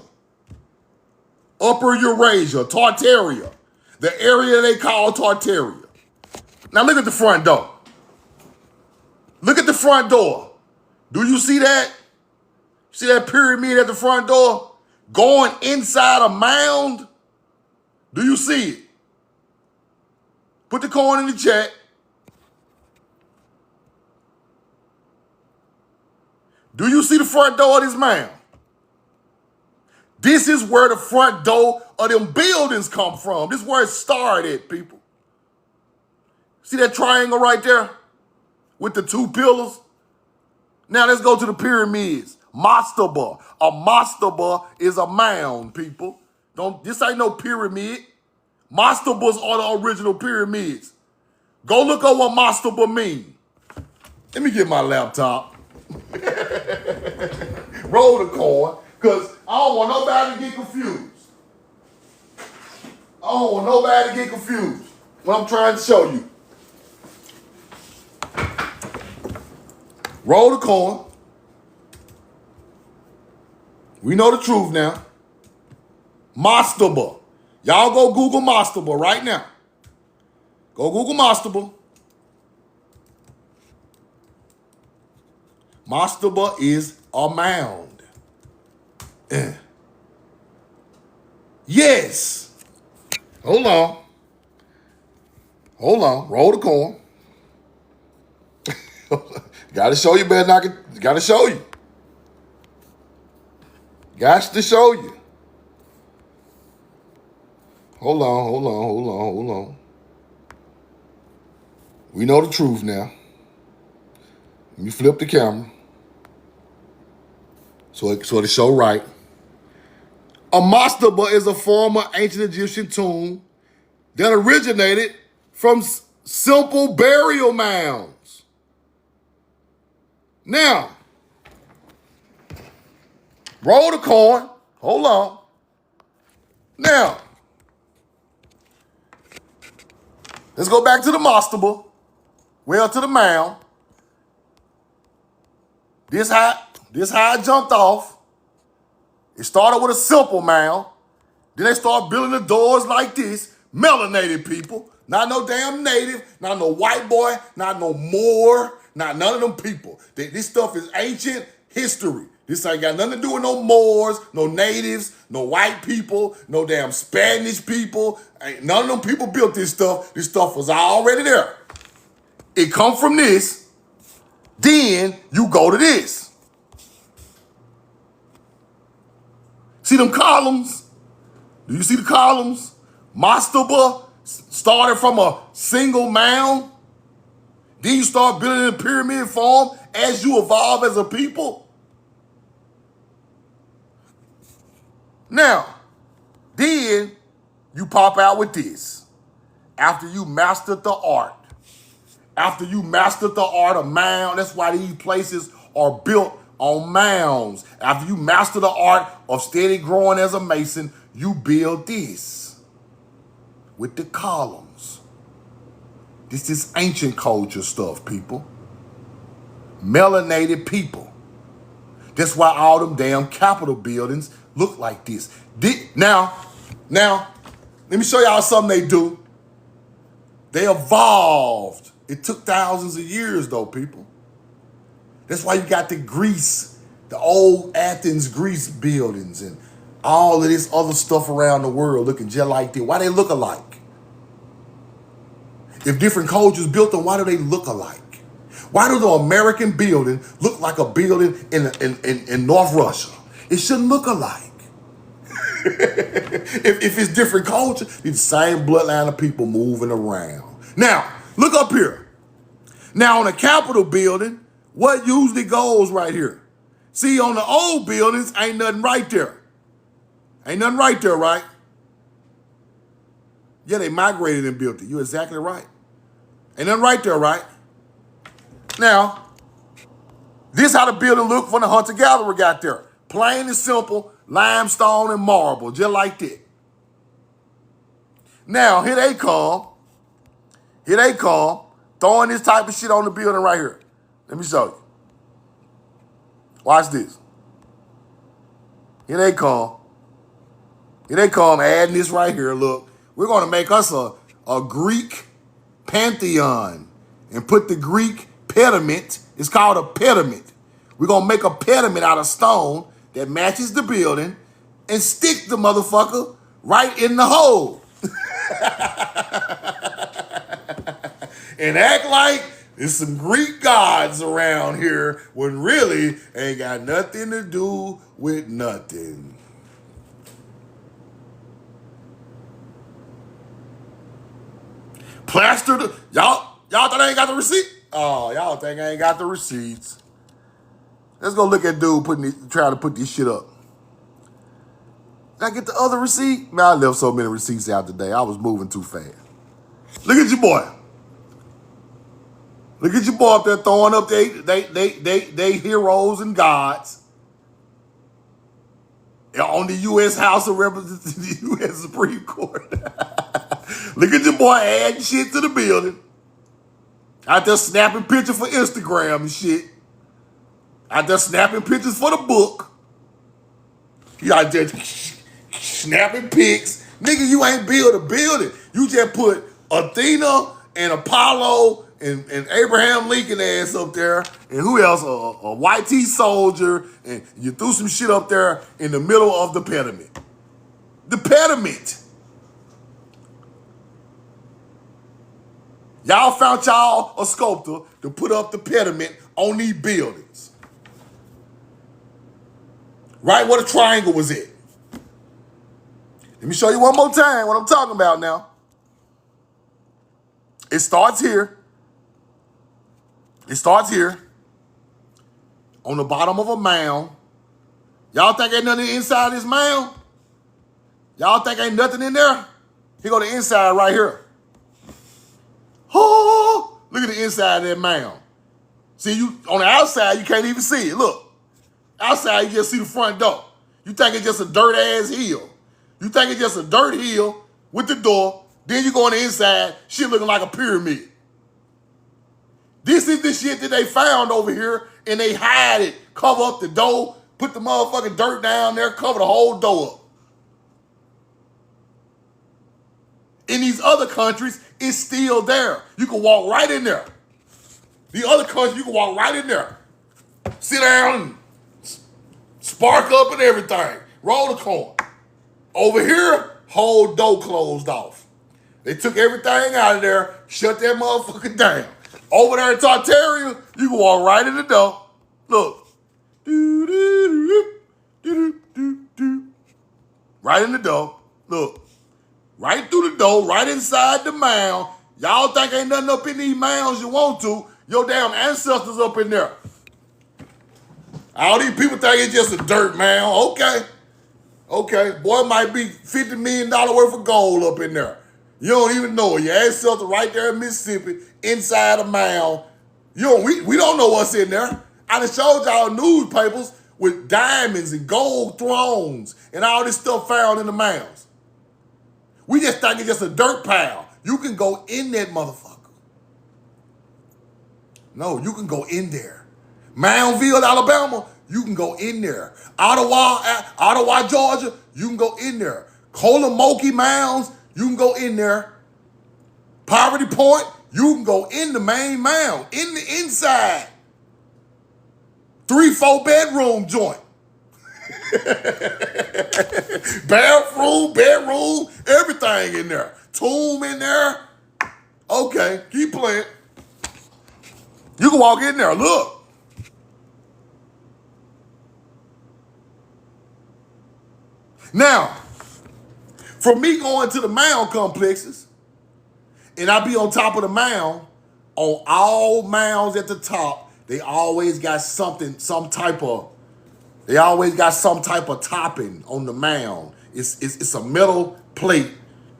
Upper Eurasia, Tartaria. The area they call Tartaria. Now look at the front door. Look at the front door. Do you see that? See that pyramid at the front door? Going inside a mound? Do you see it? Put the coin in the chat. Do you see the front door of this mound? This is where the front door of them buildings come from. This is where it started, people. See that triangle right there with the two pillars? Now let's go to the pyramids. Mastaba. A mastaba is a mound, people. This ain't no pyramid. Mastabas are the original pyramids. Go look up what mastaba mean. Let me get my laptop. Roll the coin, because I don't want nobody to get confused. I don't want nobody to get confused what I'm trying to show you. Roll the coin. We know the truth now. Mastaba. Y'all go Google mastaba right now. Go Google mastaba. Mastaba is a mound. Yes. Hold on. Hold on. Roll the coin. Gotta show you, better not get, gotta show you. Got to show you. Hold on, hold on, hold on, hold on. We know the truth now. Let me flip the camera. So it show right. A mastaba is a former ancient Egyptian tomb that originated from simple burial mounds. Now, Roll the coin. Hold on. Now, let's go back to the mastaba. Well, to the mound. This how it jumped off. It started with a simple mound. Then they start building the doors like this. Melanated people. Not no damn native. Not no white boy. Not no Moor. Not none of them people. This stuff is ancient history. This ain't got nothing to do with no Moors, no natives, no white people, no damn Spanish people. Ain't none of them people built this stuff. This stuff was already there. It come from this. Then you go to this. See them columns? Do you see the columns? Mastaba started from a single mound. Then you start building in pyramid form as you evolve as a people. Now, then you pop out with this. After you mastered the art. After you mastered the art of mound, that's why these places are built on mounds. After you master the art of steady growing as a mason, you build this with the columns. This is ancient culture stuff, people. Melanated people. That's why all them damn Capitol buildings look like this. Now, let me show y'all something they do. They evolved. It took thousands of years though, people. That's why you got the Greece, the old Athens, Greece buildings and all of this other stuff around the world looking just like this. Why they look alike? If different cultures built them, why do they look alike? Why do the American building look like a building in North Russia? It shouldn't look alike. if it's different culture, it's the same bloodline of people moving around. Now, look up here. Now, on a Capitol building, what usually goes right here? See, on the old buildings, ain't nothing right there. Ain't nothing right there, right? Yeah, they migrated and built it. You're exactly right. Ain't nothing right there, right? Now, this how the building looked when the hunter-gatherer got there. Plain and simple, limestone and marble, just like that. Now, here they come. Here they come, throwing this type of shit on the building right here. Let me show you. Watch this. Here they come. Here they come, adding this right here. Look, we're going to make us a Greek pantheon and put the Greek pediment. It's called a pediment. We're going to make a pediment out of stone that matches the building and stick the motherfucker right in the hole. And act like there's some Greek gods around here when really ain't got nothing to do with nothing. Plastered. Y'all thought I ain't got the receipt? Oh, y'all think I ain't got the receipts. Let's go look at dude trying to put this shit up. Did I get the other receipt? Man, I left so many receipts out today. I was moving too fast. Look at your boy. Look at your boy up there throwing up they heroes and gods on the U.S. House of Representatives, the U.S. Supreme Court. Look at your boy adding shit to the building. Out there snapping pictures for Instagram and shit. Out there snapping pictures for the book. You out there snapping pics. Nigga, you ain't build a building. You just put Athena and Apollo and Abraham Lincoln ass up there, and who else? A white T soldier, and you threw some shit up there in the middle of the pediment. The pediment. Y'all found y'all a sculptor to put up the pediment on these buildings. Right where the triangle was at. Let me show you one more time what I'm talking about now. It starts here. It starts here on the bottom of a mound. Y'all think ain't nothing inside this mound? Y'all think ain't nothing in there? Here go the inside right here. Oh, look at the inside of that mound. See, you on the outside, you can't even see it. Look. Outside, you just see the front door. You think it's just a dirt-ass hill. You think it's just a dirt hill with the door. Then you go on the inside, shit looking like a pyramid. This is the shit that they found over here, and they hide it, cover up the door, put the motherfucking dirt down there, cover the whole door up. In these other countries, it's still there. You can walk right in there. The other countries, you can walk right in there. Sit down and spark up and everything. Roll the coin. Over here, whole door closed off. They took everything out of there, shut that motherfucker down. Over there in Tartarian, you can walk right in the door. Look. Right in the door. Look. Right through the door, right inside the mound. Y'all think ain't nothing up in these mounds you want to. Your damn ancestors up in there. All these people think it's just a dirt mound. Okay. Okay. Boy, it might be $50 million worth of gold up in there. You don't even know it. Your ancestors right there in Mississippi, inside a mound. We don't know what's in there. I done showed y'all newspapers with diamonds and gold thrones and all this stuff found in the mounds. We just think it's just a dirt pile. You can go in that motherfucker. No, you can go in there. Moundville, Alabama, you can go in there. Ottawa, Georgia, you can go in there. Colamoki Mounds, you can go in there. Poverty Point, you can go in the main mound, in the inside. 3-4 bedroom joint. bedroom, everything in there. Tomb in there. Okay, keep playing. You can walk in there, look. Now, for me going to the mound complexes, and I be on top of the mound, on all mounds at the top, they always got some type of topping on the mound. It's a metal plate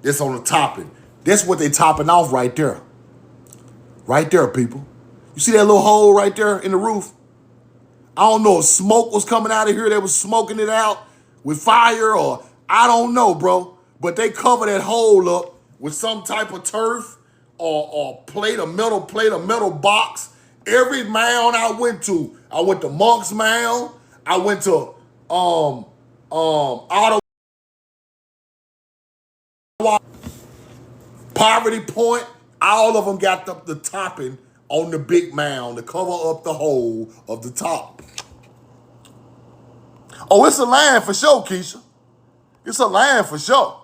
that's on the topping. That's what they topping off right there. Right there, people. You see that little hole right there in the roof? I don't know if smoke was coming out of here. They was smoking it out with fire or I don't know, bro. But they cover that hole up with some type of turf or plate, a metal box. Every mound I went to Monk's Mound. I went to Ottawa, Poverty Point. All of them got the topping on the big mound to cover up the hole of the top. Oh, it's a land for sure, Keisha. It's a land for sure.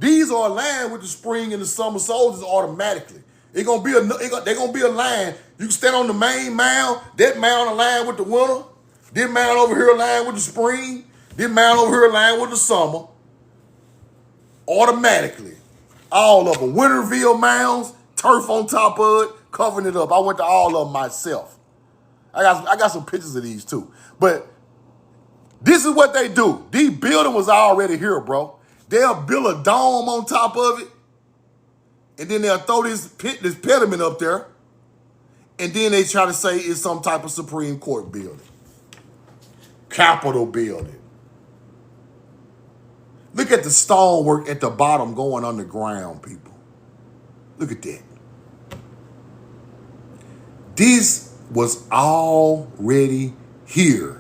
These are a land with the spring and the summer soldiers automatically. They're gonna be a land. You can stand on the main mound, that mound aligned with the winter, this mound over here aligned with the spring, this mound over here aligned with the summer. Automatically. All of them. Winterville mounds, turf on top of it, covering it up. I went to all of them myself. I got some pictures of these too. But this is what they do. These building was already here, bro. They'll build a dome on top of it, and then they'll throw this pediment up there, and then they try to say it's some type of Supreme Court building. Capitol building. Look at the stonework at the bottom going underground, people. Look at that. This was already here.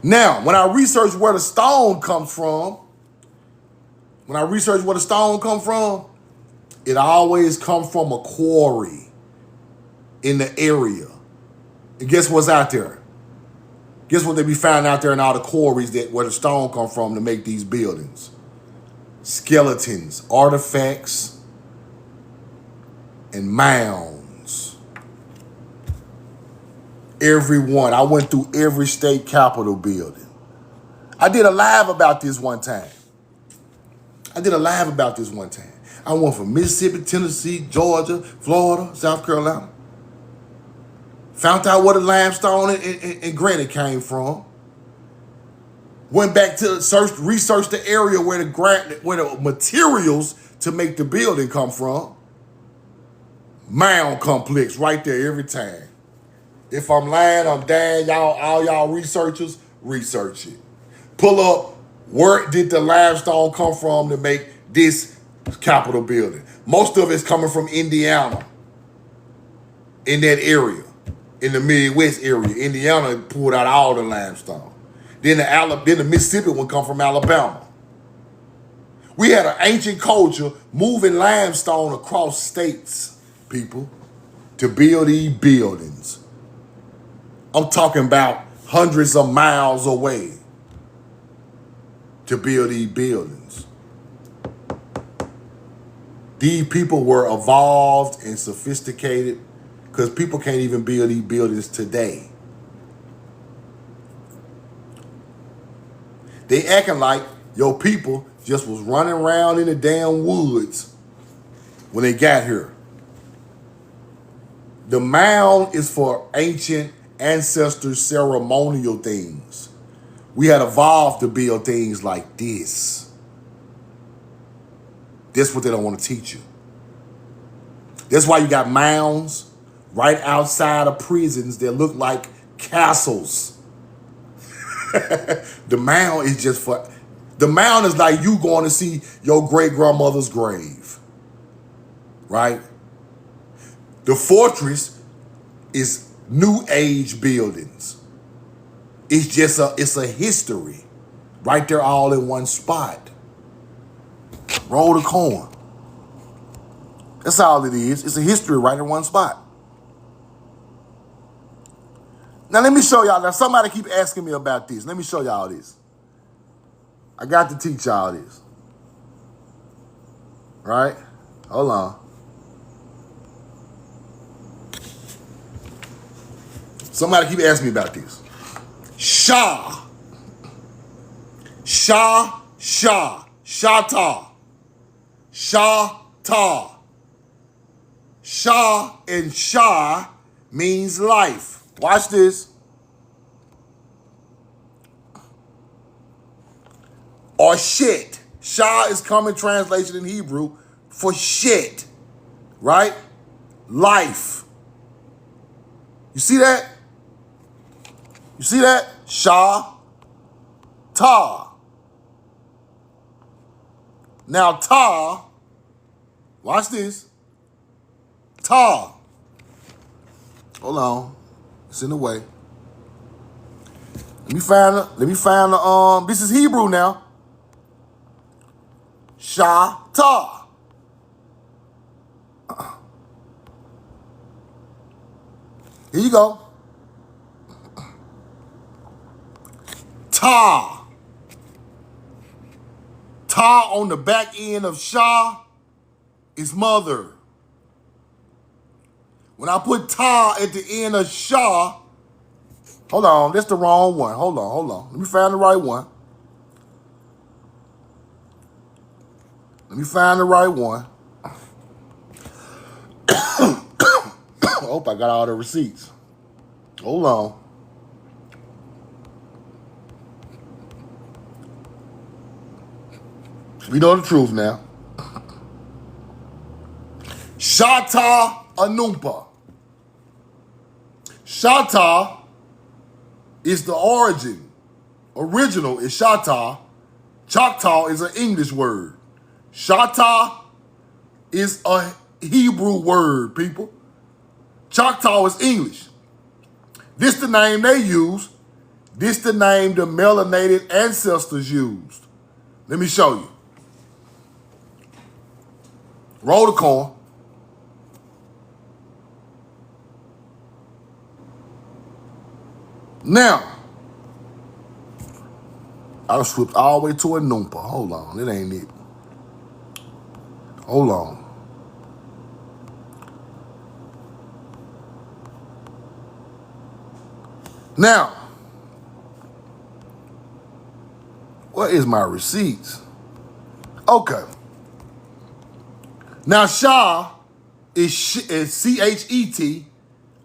Now, when I research where the stone comes from, it always comes from a quarry in the area. And guess what's out there? Guess what they be finding out there in all the quarries where the stone come from to make these buildings? Skeletons, artifacts, and mounds. Every one. I went through every state capitol building. I did a live about this one time. I went from Mississippi, Tennessee, Georgia, Florida, South Carolina. Found out where the limestone and granite came from. Went back to research the area where the materials to make the building come from. Mound complex right there every time. If I'm lying, I'm damn. All y'all researchers, research it. Pull up, where did the limestone come from to make this Capitol building? Most of it's coming from Indiana, in that area, in the Midwest area. Indiana pulled out all the limestone. Then the Mississippi one come from Alabama. We had an ancient culture moving limestone across states, people, to build these buildings. I'm talking about hundreds of miles away to build these buildings. These people were evolved and sophisticated because people can't even build these buildings today. They acting like your people just was running around in the damn woods when they got here. The mound is for ancient ancestor ceremonial things. We had evolved to build things like this. That's what they don't want to teach you. That's why you got mounds right outside of prisons that look like castles. The mound is just for... The mound is like you going to see your great-grandmother's grave. Right? The fortress is New Age buildings. It's a history. Right there all in one spot. Roll the coin. That's all it is. It's a history right in one spot. Now let me show y'all. Now somebody keep asking me about this. Let me show y'all this. I got to teach y'all this. Right? Hold on. Somebody keep asking me about this. Shah. Shah. Shah. Shata. Shata. Shah and Shah means life. Watch this. Or shit. Shah is common translation in Hebrew for shit. Right? Life. You see that? You see that? Shah. Ta. Now ta. Watch this. Ta. Hold on. It's in the way. Let me find the this is Hebrew now. Shah-ta. Here you go. Ta. Ta on the back end of Shah is mother. When I put ta at the end of Shah, hold on, that's the wrong one. Hold on. Let me find the right one. I hope I got all the receipts. Hold on. We know the truth now. Shata Anumpa. Shata is the origin. Original is Shata. Choctaw is an English word. Shata is a Hebrew word, people. Choctaw is English. This the name they use. This the name the melanated ancestors used. Let me show you. Roll the coin. Now, I slipped all the way to a Numpa. Hold on, it ain't it. Hold on. Now, what is my receipts? Okay. Now, Shah is C-H-E-T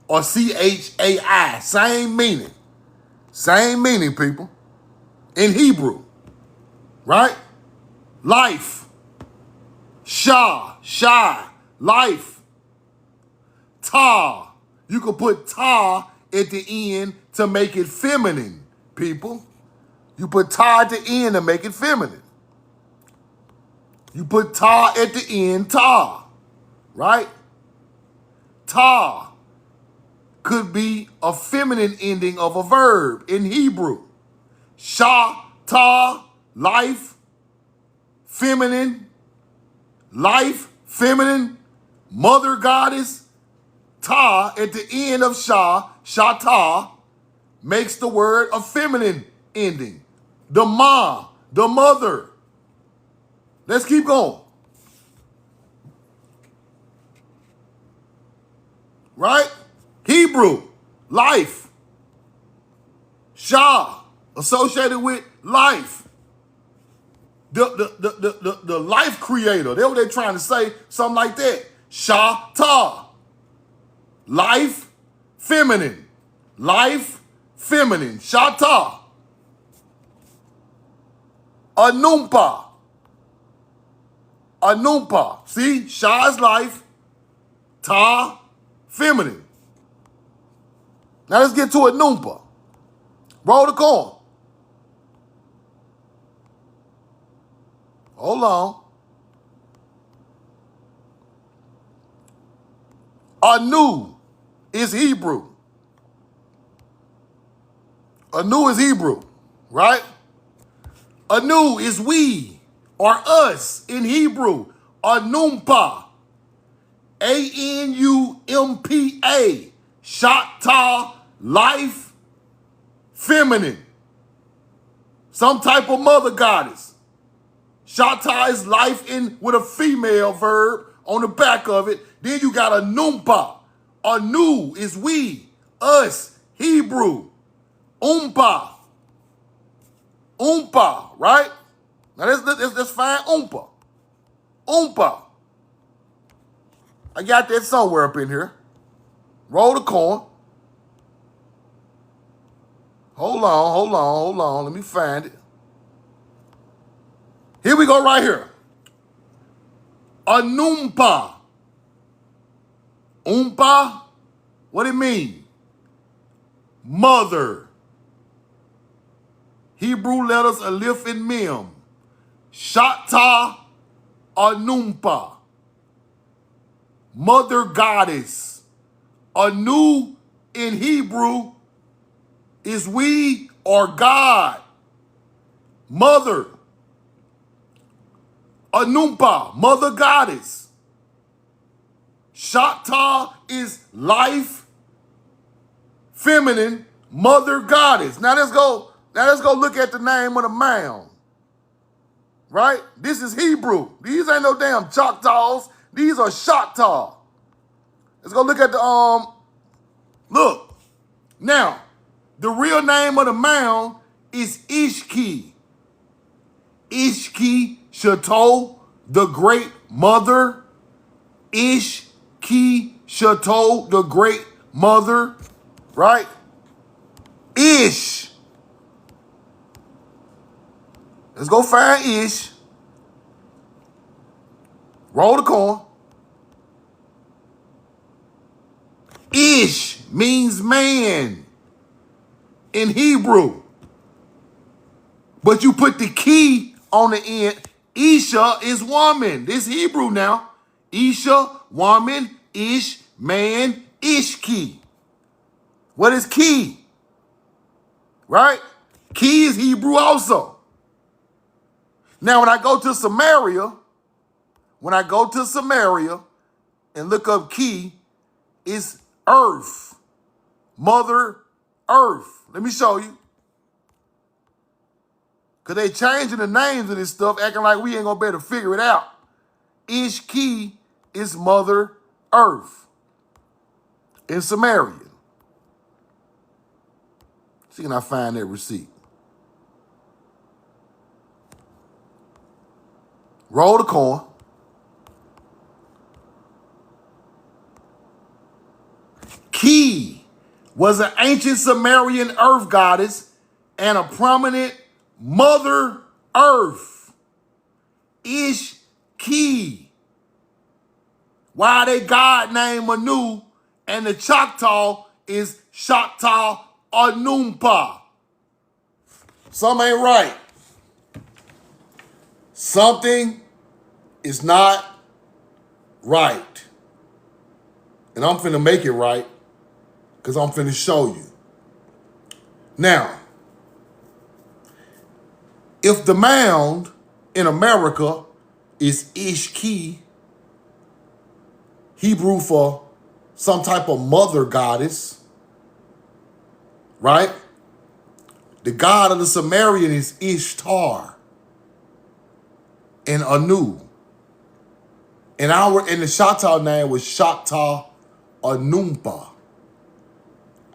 or C-H-A-I. Same meaning. Same meaning, people. In Hebrew. Right? Life. Shah, life. Ta. You can put ta at the end to make it feminine, people. You put ta at the end to make it feminine. You put ta at the end, ta, right? Ta could be a feminine ending of a verb in Hebrew. Sha, ta, life, feminine, mother goddess. Ta at the end of sha, ta, makes the word a feminine ending. The ma, the mother. Let's keep going. Right? Hebrew, life. Shah, associated with life. The life creator. That's what they're trying to say, something like that. Shah, ta. Life, feminine. Life, feminine. Shah, ta. Anumpa. Anumpa. See, Shah is life. Ta, feminine. Now let's get to Anumpa. Roll the coin. Hold on. Anu is Hebrew. Anu is Hebrew, right? Anu is we or us in Hebrew. Anumpa. Anumpa. Shata, life, feminine. Some type of mother goddess. Shata is life in with a female verb on the back of it. Then you got Anumpa. Anu is we, us, Hebrew. Umpa. Umpa, right? Now let's find Umpa. Umpa. I got that somewhere up in here. Roll the coin. Hold on. Let me find it. Here we go right here. Anumpa. Umpa, what it mean? Mother. Hebrew letters alif and mem. Shata Anumpa. Mother goddess. Anu in Hebrew is we or God. Mother. Anumpa, mother goddess. Shata is life, feminine, mother goddess. Now let's go look at the name of the mound. Right? This is Hebrew. These ain't no damn Choctaws. These are Choctaw. Let's go look at the look. Now, the real name of the mound is Ishki. Ishki Chateau, the great mother. Ishki Chateau, the great mother. Right? Ish. Let's go find Ish. Roll the coin. Ish means man in Hebrew. But you put the key on the end. Isha is woman. This Hebrew now. Isha, woman, ish, man, ishki. What is key? Right? Key is Hebrew also. Now when I go to Samaria and look up key, it's earth. Mother earth. Let me show you. Because they changing the names of this stuff, acting like we ain't going to be able to figure it out. Ishki is Mother Earth in Samaria. See, can I find that receipt? Roll the coin. Ki was an ancient Sumerian earth goddess and a prominent Mother Earth. Ishki. Why they God named Anu and the Choctaw is Choctaw Anumpa. Something ain't right. Something is not right. And I'm finna make it right because I'm finna show you. Now, if the mound in America is Ishki, Hebrew for some type of mother goddess, right? The god of the Sumerian is Ishtar and Anu. And the Choctaw name was Choctaw Anumpa.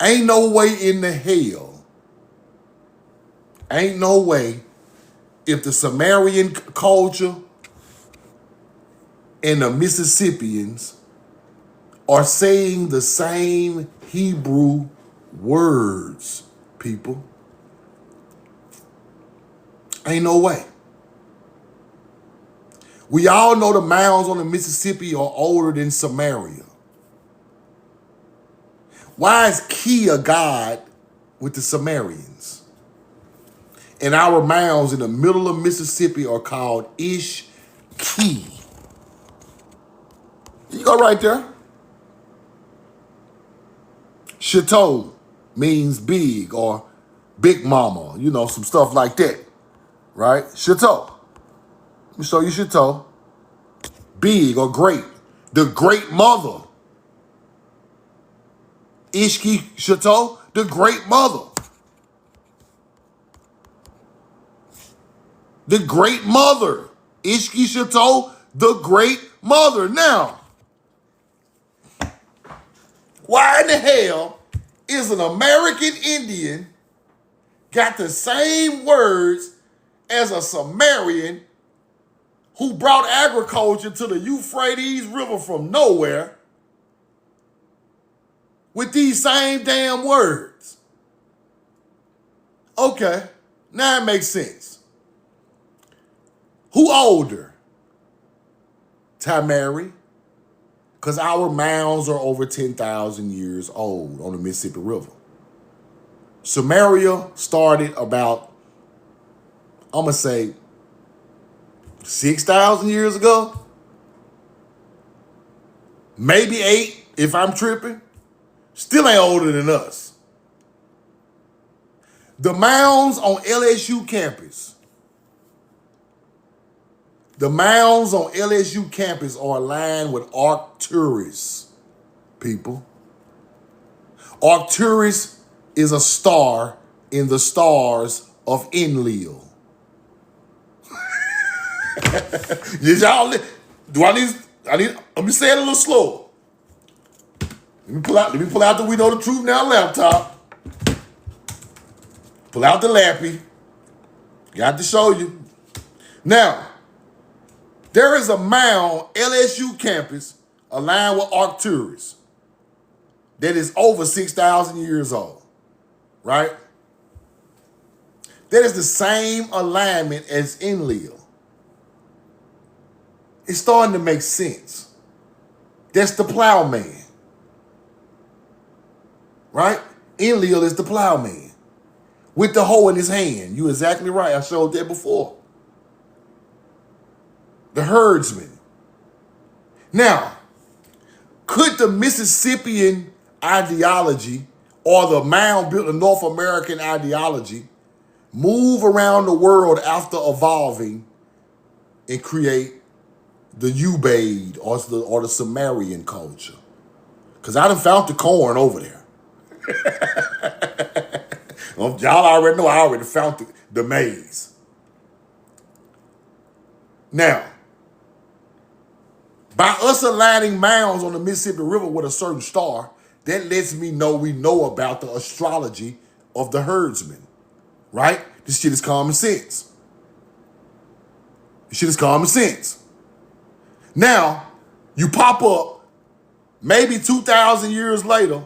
Ain't no way in the hell, ain't no way if the Sumerian culture and the Mississippians are saying the same Hebrew words, people. Ain't no way. We all know the mounds on the Mississippi are older than Samaria. Why is Ki a god with the Sumerians? And our mounds in the middle of Mississippi are called Ish-Ki. You go right there. Chateau means big or big mama, you know, some stuff like that, right? Chateau. Let me show you Chateau. Big or great. The great mother. Ishki Chateau, the great mother. The great mother. Ishki Chateau, the great mother. Now, why in the hell is an American Indian got the same words as a Sumerian who brought agriculture to the Euphrates River from nowhere with these same damn words? Okay, now it makes sense. Who older? Tamari, because our mounds are over 10,000 years old on the Mississippi River. Samaria started about, I'm going to say, 6,000 years ago. Maybe 8 if I'm tripping. Still ain't older than us. The mounds on LSU campus. The mounds on LSU campus are aligned with Arcturus, people. Arcturus is a star in the stars of Enlil. Let me say it a little slower. Let me pull out the We Know the Truth Now laptop. Pull out the lappy. Got to show you. Now, there is a mound, LSU campus, aligned with Arcturus, that is over 6,000 years old, right? That is the same alignment as Enlil. It's starting to make sense. That's the plowman, right? Enlil is the plowman with the hoe in his hand. You're exactly right. I showed that before. The herdsman. Now, could the Mississippian ideology or the mound-built North American ideology move around the world after evolving and create the Ubaid or the Sumerian culture? Because I done found the corn over there. Y'all already know I already found the maize. Now, by us aligning mounds on the Mississippi River with a certain star, that lets me know we know about the astrology of the herdsman, right? This shit is common sense. This shit is common sense. Now, you pop up maybe 2,000 years later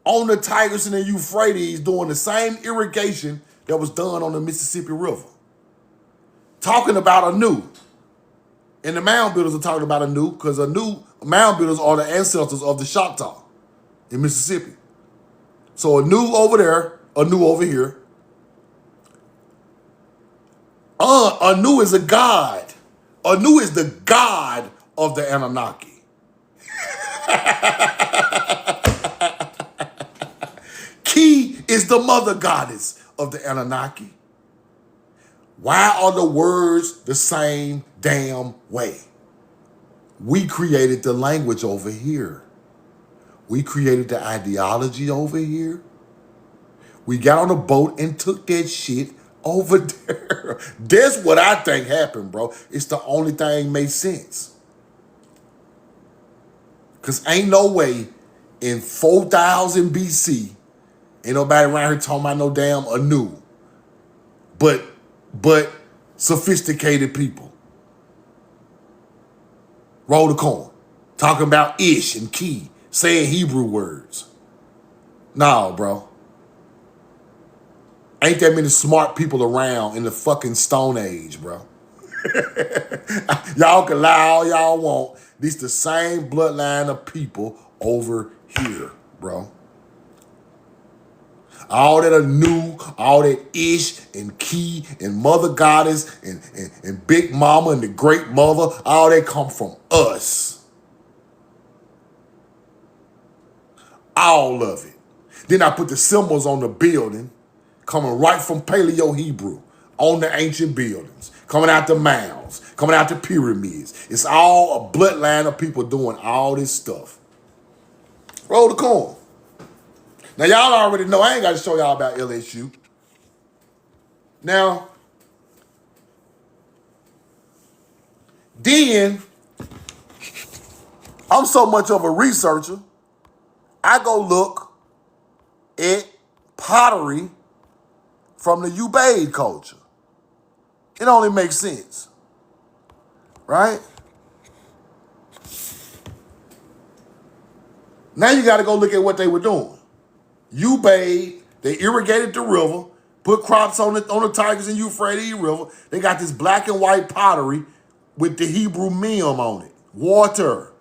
on the Tigris and the Euphrates doing the same irrigation that was done on the Mississippi River. Talking about Anu. And the mound builders are talking about Anu because Anu mound builders are the ancestors of the Choctaw in Mississippi. So Anu over there, Anu over here. Anu is a god. Anu is the god of the Anunnaki. Ki is the mother goddess of the Anunnaki. Why are the words the same damn way? We created the language over here. We created the ideology over here. We got on a boat and took that shit over there. That's what I think happened, bro. It's the only thing makes sense. Because ain't no way in 4000 BC, ain't nobody around here talking about no damn Anu. But sophisticated people. Roll the corn. Talking about ish and ki, saying Hebrew words. No, bro. Ain't that many smart people around in the fucking Stone Age, bro. Y'all can lie all y'all want. This the same bloodline of people over here, bro. All that Anu, all that Ish and Ki and Mother Goddess and Big Mama and the Great Mother, all that come from us. All of it. Then I put the symbols on the building, coming right from Paleo-Hebrew, on the ancient buildings, coming out the mounds, coming out the pyramids. It's all a bloodline of people doing all this stuff. Roll the corn. Now, y'all already know, I ain't got to show y'all about LSU. Now, then, I'm so much of a researcher, I go look at pottery from the Ubaid culture. It only makes sense, right? Now you got to go look at what they were doing. Ubaid, they irrigated the river, put crops on the Tigris and Euphrates River. They got this black and white pottery with the Hebrew mem on it. Water.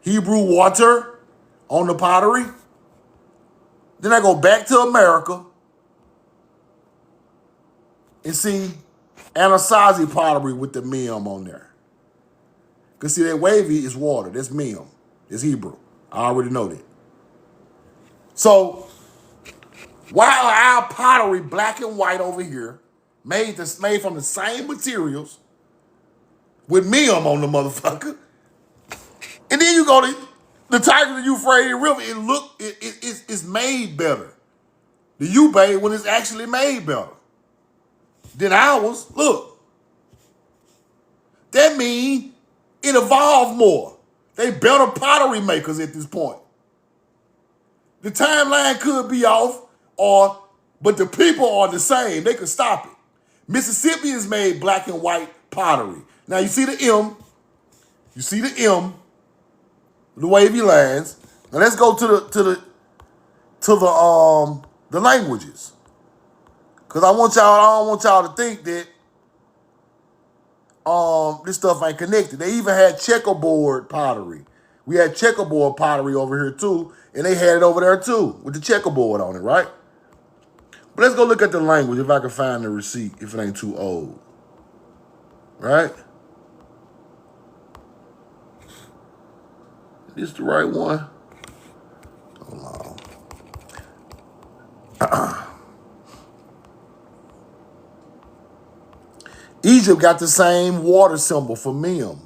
Hebrew water on the pottery. Then I go back to America and see Anasazi pottery with the mem on there. Because see, that wavy is water. That's mem. It's Hebrew. I already know that. So, why are our pottery black and white over here, made from the same materials, with mem on the motherfucker, and then you go to the Tigris and Euphrates River, it's made better. The Ubaid when it's actually made better than ours. Look, that means it evolved more. They better pottery makers at this point. The timeline could be off, but the people are the same. They could stop it. Mississippians made black and white pottery. Now you see the M. You see the M, the wavy lines. Now let's go to the languages. Cause I don't want y'all to think that this stuff ain't connected. They even had checkerboard pottery. We had checkerboard pottery over here too, and they had it over there too, with the checkerboard on it, right? But let's go look at the language if I can find the receipt, if it ain't too old. Right? Is this the right one? Hold on. Egypt got the same water symbol for mem,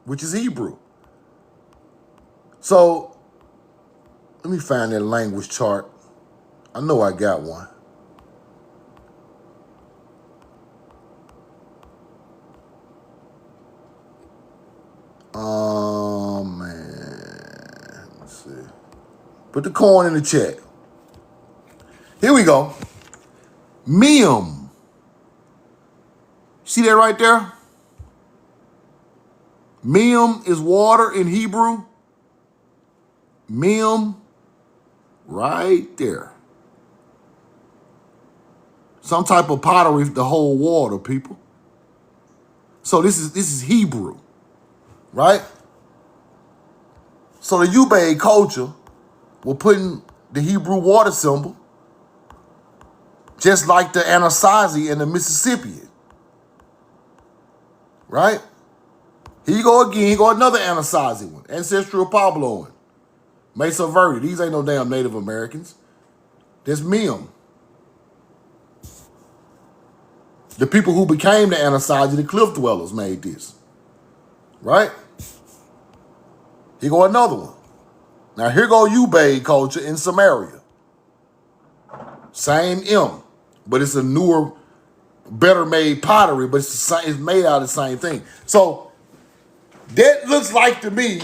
which is Hebrew. So, let me find that language chart. I know I got one. Man. Let's see. Put the coin in the chat. Here we go. Mem. See that right there? Mem is water in Hebrew. Mem right there. Some type of pottery to hold water, people. So this is Hebrew, right? So the Ubaid culture were putting the Hebrew water symbol, just like the Anasazi and the Mississippian, right? Here you go again. Here go another Anasazi one, ancestral Pabloan, Mesa Verde. These ain't no damn Native Americans. That's Mim. The people who became the Anasazi, the cliff dwellers, made this, right? Here go another one. Now here go Ubaid culture in Samaria. Same M, but it's a newer, better made pottery, but it's made out of the same thing. So that looks like to me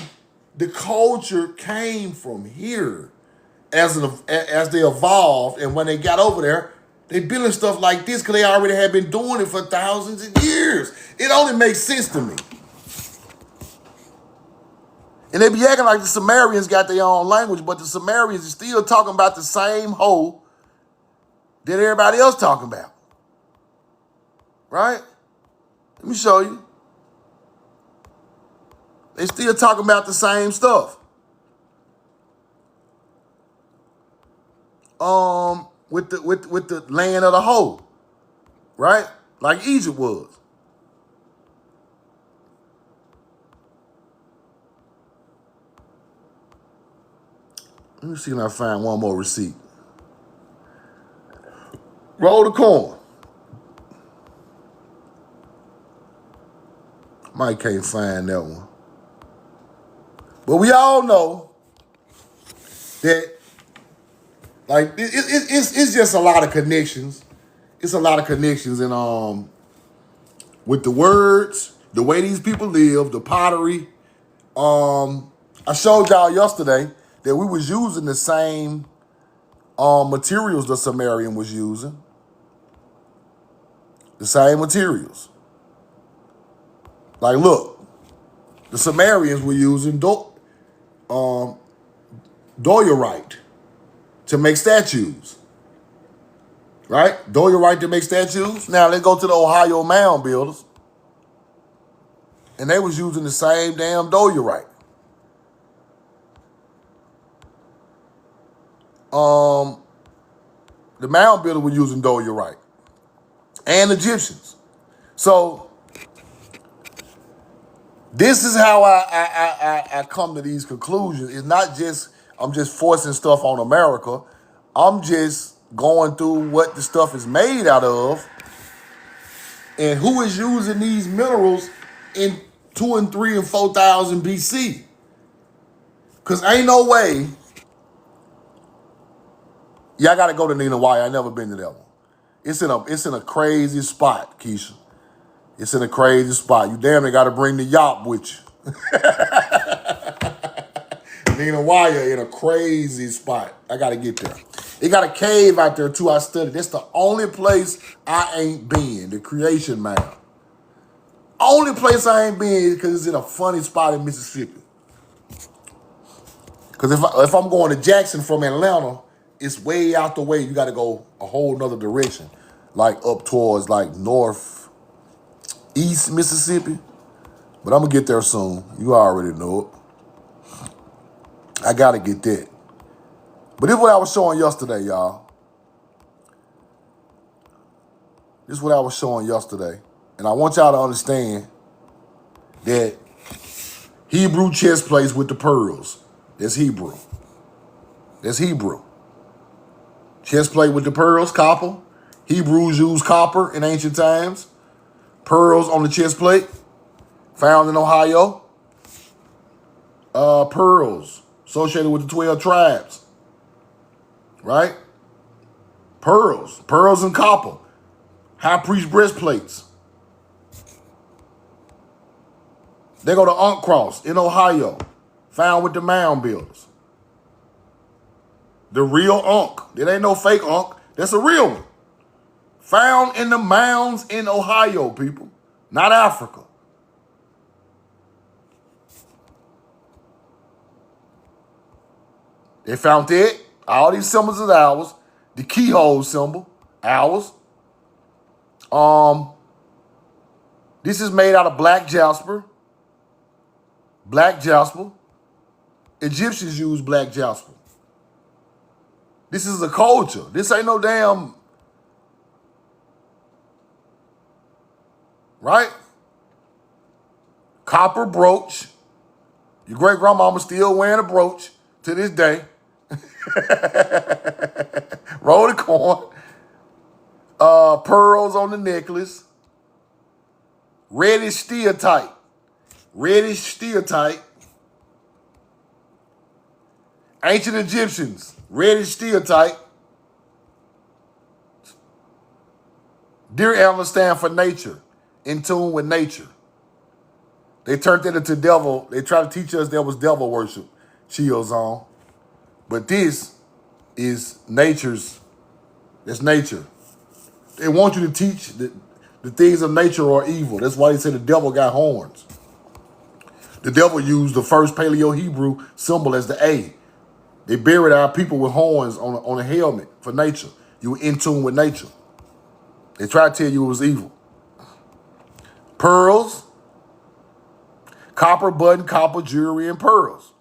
the culture came from here as they evolved, and when they got over there, they building stuff like this because they already had been doing it for thousands of years. It only makes sense to me. And they be acting like the Sumerians got their own language, but the Sumerians are still talking about the same hoe that everybody else talking about. Right? Let me show you. They still talking about the same stuff. With the land of the hoe. Right? Like Egypt was. Let me see if I find one more receipt. Roll the coin. Mike can't find that one. But we all know that, like, it's just a lot of connections. It's a lot of connections and with the words, the way these people live, the pottery. I showed y'all yesterday that we was using the same materials the Sumerian was using. The same materials. Like, look, the Sumerians were using doyerite to make statues. Right? Doyerite to make statues. Now, let's go to the Ohio mound builders. And they was using the same damn doyerite. The mound builder was using doyerite. And Egyptians. So this is how I come to these conclusions. It's not just I'm just forcing stuff on America. I'm just going through what the stuff is made out of and who is using these minerals in 2 and 3 and 4,000 BC. Because ain't no way. Yeah, I got to go to Nineveh. I never been to that one. It's in a crazy spot, Keisha. It's in a crazy spot. You damn near got to bring the yacht with you. Nineveh in a crazy spot. I got to get there. It got a cave out there too. I studied. That's the only place I ain't been. The Creation Mound. Only place I ain't been because it's in a funny spot in Mississippi. Because if I'm going to Jackson from Atlanta, it's way out the way. You got to go a whole nother direction, like up towards like northeast Mississippi. But I'm gonna get there soon. You already know it. I gotta get that. But this is what I was showing yesterday, y'all. This is what I was showing yesterday. And I want y'all to understand that Hebrew chest plates with the pearls. That's Hebrew. That's Hebrew. Chest plate with the pearls, copper. Hebrews used copper in ancient times. Pearls on the chest plate, found in Ohio. Pearls associated with the 12 tribes. Right? Pearls and copper. High priest breastplates. They go to Ankh Cross in Ohio, found with the mound builders. The real Ankh. It ain't no fake Ankh. That's a real one. Found in the mounds in Ohio, people. Not Africa. They found that. All these symbols is ours. The keyhole symbol, ours. This is made out of black jasper. Black jasper. Egyptians use black jasper. This is a culture. This ain't no damn, right? Copper brooch. Your great grandmama still wearing a brooch to this day. Roll the corn. Pearls on the necklace. Reddish steatite. Reddish steatite. Ancient Egyptians. Reddish steatite. Deer antlers stand for nature. In tune with nature. They turned it into devil. They tried to teach us there was devil worship. Chill zone. But this is nature's. It's nature. They want you to teach that the things of nature are evil. That's why they say the devil got horns. The devil used the first Paleo-Hebrew symbol as the A. They buried our people with horns on a helmet for nature. You were in tune with nature. They tried to tell you it was evil. Pearls, copper button, copper jewelry, and pearls.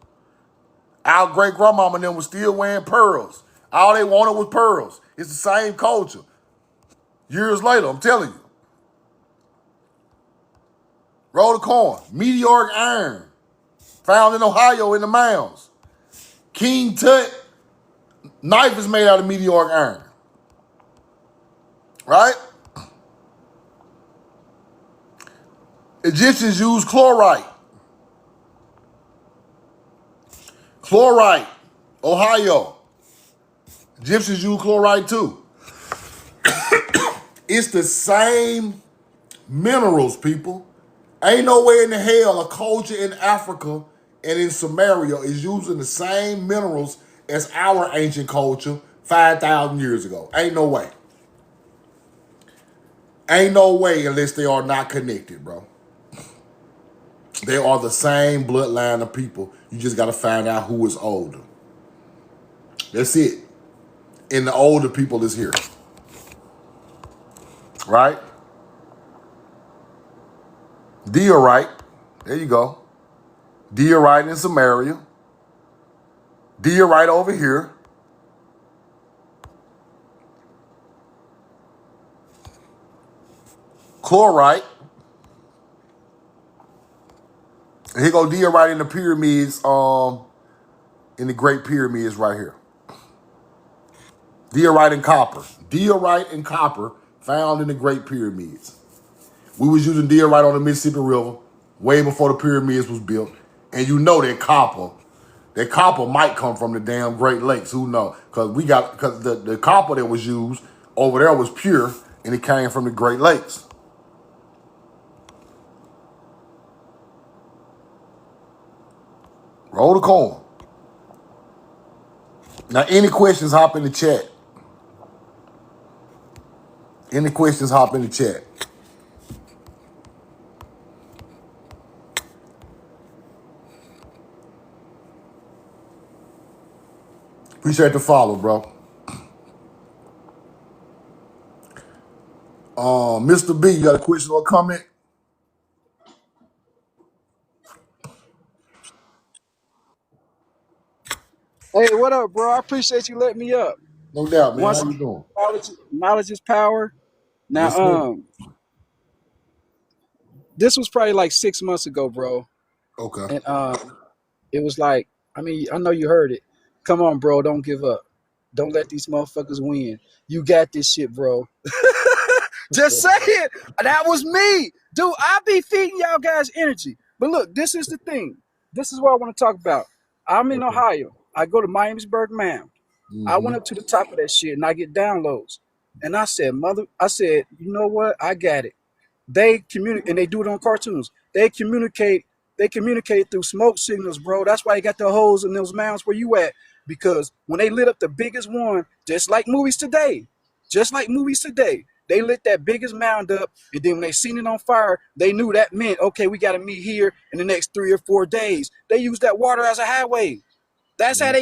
Our great-grandmama and them was still wearing pearls. All they wanted was pearls. It's the same culture. Years later, I'm telling you. Roll the corn. Meteoric iron. Found in Ohio in the Mounds. King Tut knife is made out of meteoric iron. Right? Egyptians used chlorite. Chlorite. Ohio. Egyptians use chlorite too. It's the same minerals, people. Ain't no way in the hell a culture in Africa and in Samaria is using the same minerals as our ancient culture 5,000 years ago. Ain't no way. Ain't no way unless they are not connected, bro. They are the same bloodline of people. You just got to find out who is older. That's it. And the older people is here. Right? Diorite. There you go. Diorite in Samaria. Diorite over here. Chlorite. And here go diorite in the pyramids, in the Great Pyramids right here. Diorite and copper. Diorite and copper found in the Great Pyramids. We was using diorite on the Mississippi River way before the pyramids was built. And you know that copper might come from the damn Great Lakes. Who knows? Because the copper that was used over there was pure and it came from the Great Lakes. Roll the corn. Now, any questions, hop in the chat. Any questions, hop in the chat. Appreciate the follow, bro. Mr. B, you got a question or comment? Hey, what up, bro? I appreciate you letting me up. No doubt, man. Once How again, you doing? knowledge is power. Now, Yes, sir. this was probably like 6 months ago, bro, Okay. and it was like, I know you heard it. Come on, bro, don't give up. Don't let these motherfuckers win. You got this shit, bro. Just say it. That was me, dude. I be feeding y'all guys energy. But look, this is the thing. This is what I want to talk about. I'm in Okay. Ohio. I go to Miamisburg Mound. I Mm-hmm. went up to the top of that shit and I get downloads. And I said, you know what? I got it. They communicate, and they do it on cartoons. They communicate through smoke signals, bro. That's why they got the holes in those mounds where you at. Because when they lit up the biggest one, just like movies today, they lit that biggest mound up, and then when they seen it on fire, they knew that meant, okay, we got to meet here in the next 3 or 4 days. They use that water as a highway. That's how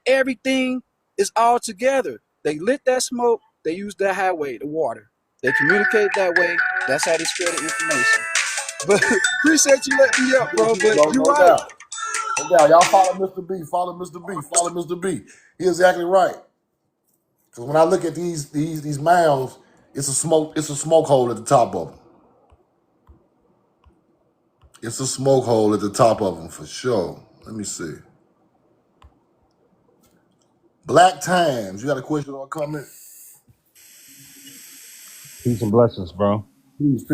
everything is all together. They lit that smoke, they used that highway, the water. They communicate that way. That's how they spread the information. But appreciate you letting me up, bro. But No, you're no right. doubt. No doubt. Y'all follow Mr. B. Follow Mr. B. Follow Mr. B. He exactly right. Because when I look at these mounds, it's a smoke hole at the top of them. It's a smoke hole at the top of them for sure. Let me see. Black Times. You got a question or a comment? Peace and blessings, bro. Peace.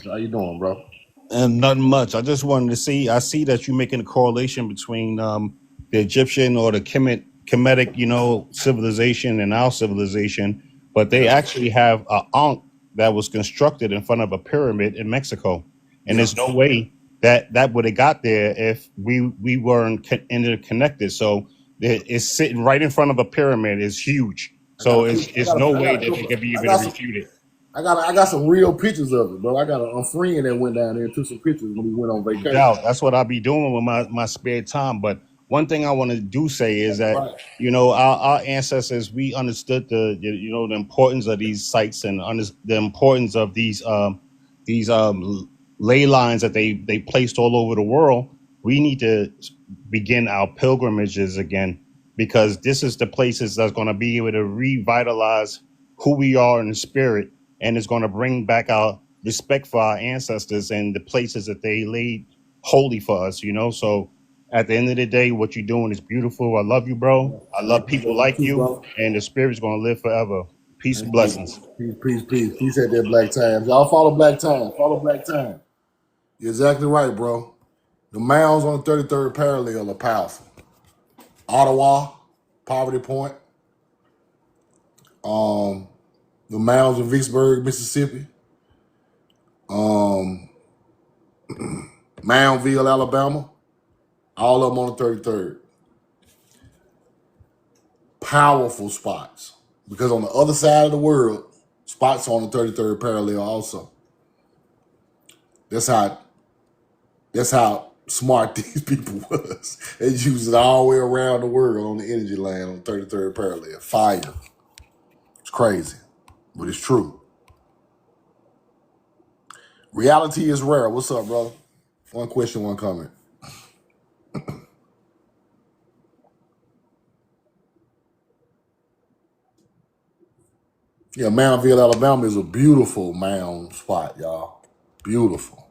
How you doing, bro? And nothing much. I just wanted to see. I see that you're making a correlation between the Egyptian or the Kemetic, civilization and our civilization, but they Yeah. actually have a ankh that was constructed in front of a pyramid in Mexico, and Yeah. there's no way that would have got there if we weren't interconnected. So it's sitting right in front of a pyramid. It's huge. I got So a it's no I way got a that they couple. could be I able to got some. refute it. I got some real pictures of it, bro. I got a friend that went down there and took some pictures when he went on No vacation. doubt. That's what I'll be doing with my spare time. But one thing I want to do say is that, Right. our ancestors, we understood the importance of these sites and the importance of these ley lines that they placed all over the world. We need to begin our pilgrimages again, because this is the places that's going to be able to revitalize who we are in the spirit, and it's going to bring back our respect for our ancestors and the places that they laid holy for us. So at the end of the day, what you're doing is beautiful. I love you, bro. I I love people appreciate you like too, you, bro. and the spirit's going to live forever. Peace and Thank you. blessings. Peace. Peace at that Black Times. Y'all follow Black Times. Follow Black Times. You're exactly right, bro. The mounds on the 33rd parallel are powerful. Ottawa, Poverty Point, um, the mounds in Vicksburg, Mississippi, um, Moundville, Alabama, all of them on the 33rd. Powerful spots. Because on the other side of the world, spots on the 33rd parallel also. That's how smart these people was. They used it all the way around the world on the energy line on the 33rd parallel. Fire. It's crazy, but it's true. Reality is rare. What's up, brother? One question, one comment. Yeah, Moundville, Alabama is a beautiful mound spot, y'all. Beautiful.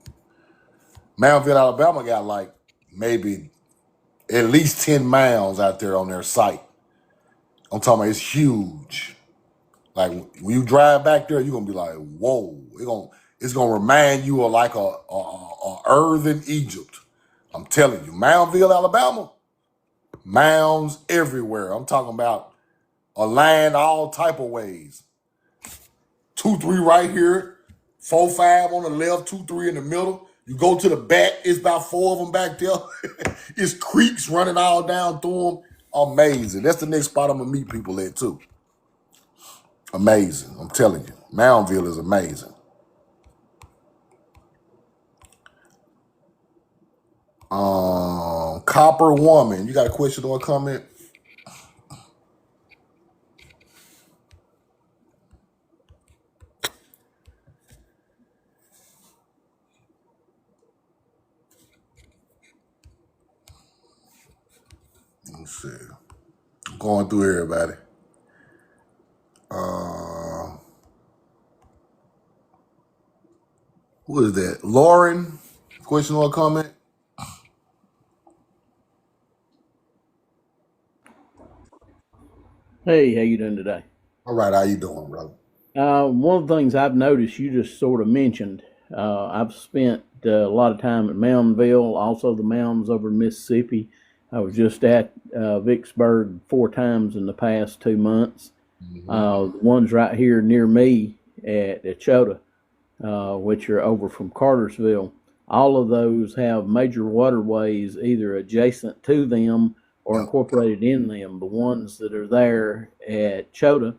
Moundville, Alabama got like maybe at least 10 mounds out there on their site. I'm talking about it's huge. Like when you drive back there, you're gonna be like, whoa. It's gonna remind you of like a earth in Egypt. I'm telling you, Moundville, Alabama, mounds everywhere. I'm talking about a line all type of ways. 2-3 right here, 4-5 on the left, 2-3 in the middle. You go to the back, it's about 4 of them back there. It's creeks running all down through them. Amazing. That's the next spot I'm gonna meet people at too. Amazing. I'm telling you, Moundville is amazing. Copper Woman, you got a question or a comment? Let's see. I'm going through everybody. Who is that? Lauren, question or a comment? Hey, how you doing today? All right, how you doing, brother? One of the things I've noticed you just sort of mentioned, I've spent a lot of time at Moundville, also the mountains over in Mississippi. I was just at Vicksburg 4 times in the past 2 months. The ones right here near me at Chota, which are over from Cartersville. All of those have major waterways either adjacent to them or Yep. incorporated in them. The ones that are there at Chota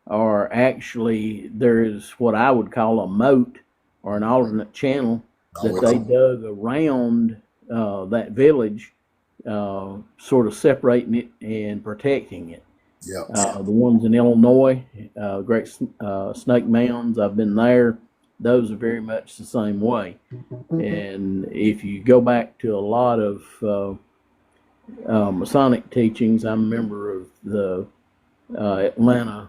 are actually, there is what I would call a moat or an alternate channel I'm that with they you. dug around that village, sort of separating it and protecting it. Yep. The ones in Illinois, Great Snake Mounds, I've been there. Those are very much the same way. And if you go back to a lot of Masonic teachings, I'm a member of the Atlanta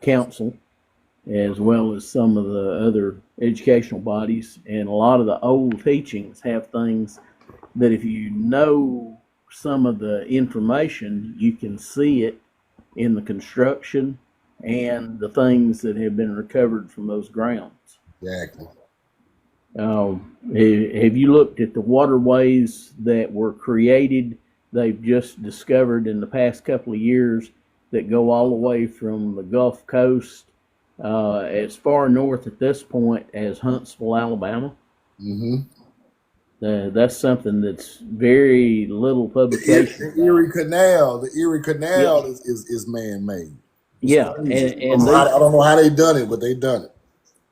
Council, as well as some of the other educational bodies. And a lot of the old teachings have things that if you know some of the information, you can see it in the construction and the things that have been recovered from those grounds. Exactly. Have you looked at the waterways that were created? They've just discovered in the past couple of years that go all the way from the Gulf Coast as far north at this point as Huntsville, Alabama. Mm-hmm. That's something that's very little publication. The Erie Canal. The Erie Yeah, Canal is man-made. It's yeah, crazy. and these I don't know how they done it, but they done it.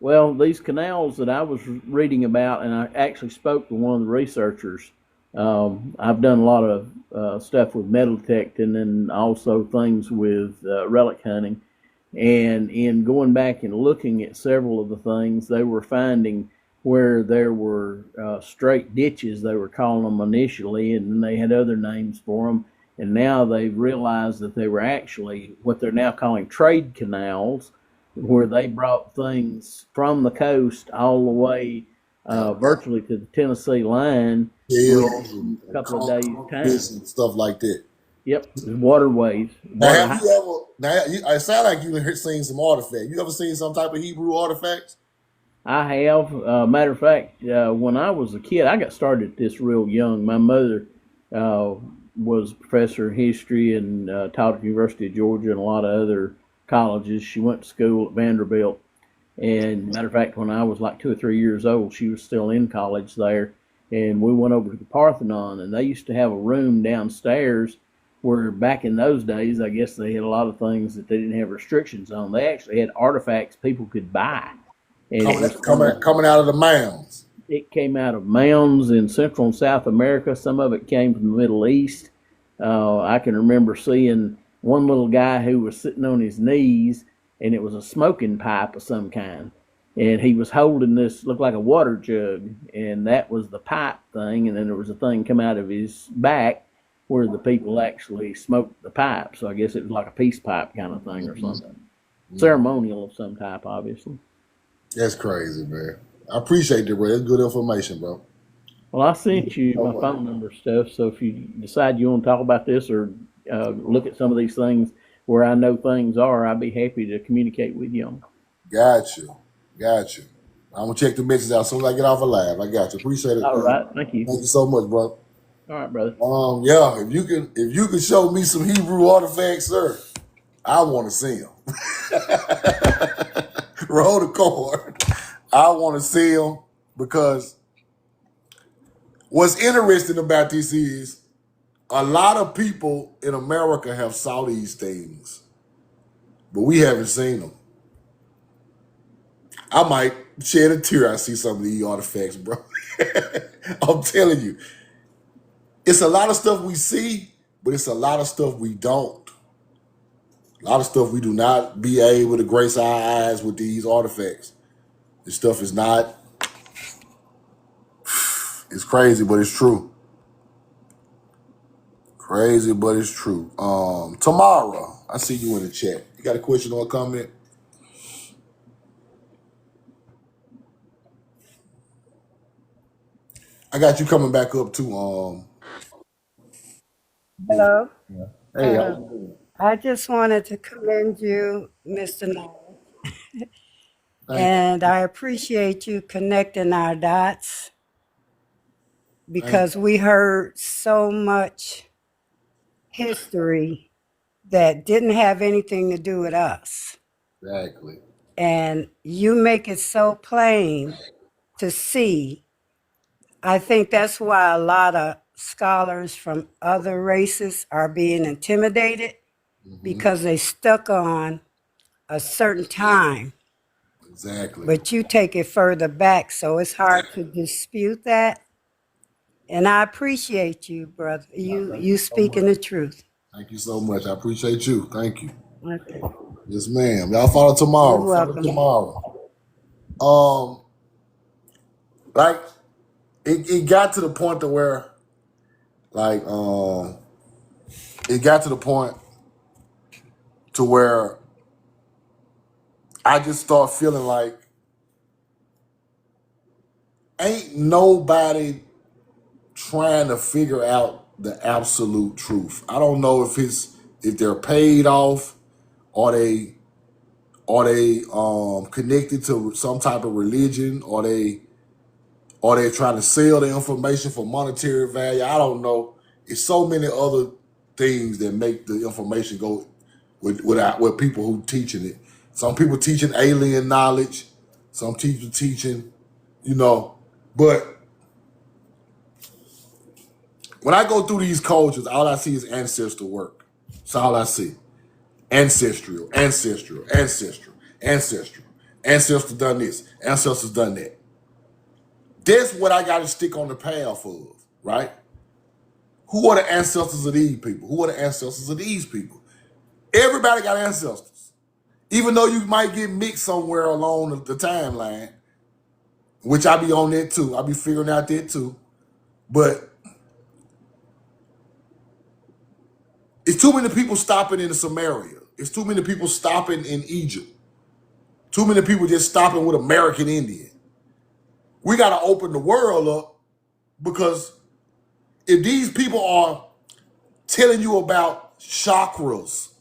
well, these canals that I was reading about, and I actually spoke to one of the researchers. I've done a lot of stuff with metal detecting and also things with relic hunting. And in going back and looking at several of the things, they were finding where there were straight ditches, they were calling them initially, and then they had other names for them. And now they've realized that they were actually what they're now calling trade canals, where they brought things from the coast all the way virtually to the Tennessee line Hills within a and couple of days' fish time. and stuff like that. Yep, waterways. Now, have you ever? Now, it sounds like you've seen some artifacts. You ever seen some type of Hebrew artifacts? I have. Matter of fact, when I was a kid, I got started at this real young. My mother was a professor of history and taught at the University of Georgia and a lot of other colleges. She went to school at Vanderbilt. And matter of fact, when I was like 2 or 3 years old, she was still in college there. And we went over to the Parthenon, and they used to have a room downstairs where back in those days, I guess they had a lot of things that they didn't have restrictions on. They actually had artifacts people could buy. And Coming out of the mounds. it came out of mounds in Central and South America. Some of it came from the Middle East. I can remember seeing one little guy who was sitting on his knees, and it was a smoking pipe of some kind. And he was holding this, looked like a water jug, and that was the pipe thing. And then there was a thing come out of his back where the people actually smoked the pipe. So I guess it was like a peace pipe kind of thing or something. Ceremonial of some type, obviously. That's crazy, man. I appreciate it, bro. That's good information, bro. Well, I sent you my phone number stuff, so if you decide you want to talk about this or look at some of these things where I know things are, I'd be happy to communicate with you on. Got you. I'm gonna check the messages out as soon as I get off a live. I got you. Appreciate it. All right, thank you. Thank you so much, bro. All right, brother. Yeah, if you can show me some Hebrew artifacts, sir, I want to see them. Roll the card. I want to see them because what's interesting about this is a lot of people in America have saw these things, but we haven't seen them. I might shed a tear. I see some of these artifacts, bro. I'm telling you, it's a lot of stuff we see, but it's a lot of stuff we don't. A lot of stuff we do not be able to grace our eyes with these artifacts. This stuff is not, it's crazy, but it's true. Crazy, but it's true. Tomorrow, I see you in the chat. You got a question or a comment? I got you coming back up too. Hello. Hey, I just wanted to commend you, Mr. Knowles, thank and I appreciate you connecting our dots because we heard so much history that didn't have anything to do with us. Exactly. And you make it so plain to see. I think that's why a lot of scholars from other races are being intimidated because they stuck on a certain time. Exactly. But you take it further back, so it's hard to dispute that. And I appreciate you, brother. You speaking the truth. Thank you so much. I appreciate you. Thank you. Okay. Yes, ma'am. Y'all follow tomorrow. You're welcome. Like it got to the point to where, like, it got to the point to where I just start feeling like ain't nobody trying to figure out the absolute truth. I don't know if they're paid off or they connected to some type of religion or they're trying to sell the information for monetary value. I don't know. It's so many other things that make the information go with people who teaching it. Some people teaching alien knowledge. Some people teaching, but when I go through these cultures, all I see is ancestral work. That's all I see. Ancestral. Ancestors done this. Ancestors done that. That's what I got to stick on the path of, right? Who are the ancestors of these people? Who are the ancestors of these people? Everybody got ancestors. Even though you might get mixed somewhere along the timeline, which I be on that too. I be figuring out that too. But it's too many people stopping in Samaria. It's too many people stopping in Egypt. Too many people just stopping with American Indian. We got to open the world up, because if these people are telling you about chakras,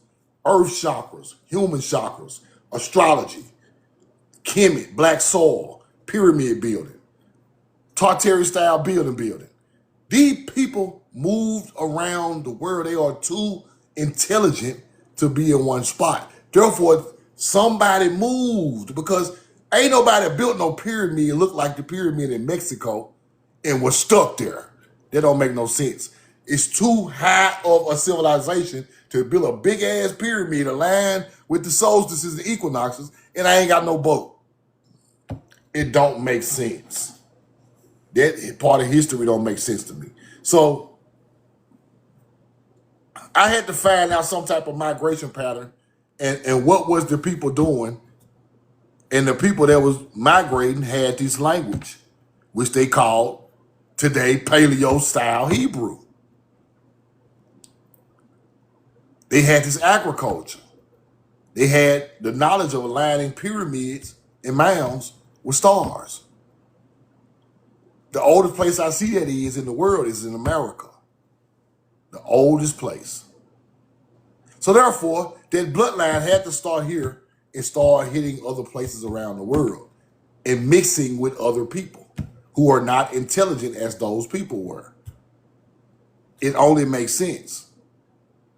earth chakras, human chakras, astrology, Kemet, black soil, pyramid building, Tartarian style building, these people moved around the world. They are too intelligent to be in one spot. Therefore, somebody moved, because ain't nobody built no pyramid look like the pyramid in Mexico and was stuck there. That don't make no sense. It's too high of a civilization to build a big ass pyramid aligned with the solstices and equinoxes, and I ain't got no boat. It don't make sense. That part of history don't make sense to me. So I had to find out some type of migration pattern and what was the people doing. And the people that was migrating had this language, which they called today Paleo-style Hebrew. They had this agriculture. They had the knowledge of aligning pyramids and mounds with stars. The oldest place I see that is in the world is in America. The oldest place. So therefore, that bloodline had to start here and start hitting other places around the world and mixing with other people who are not intelligent as those people were. It only makes sense.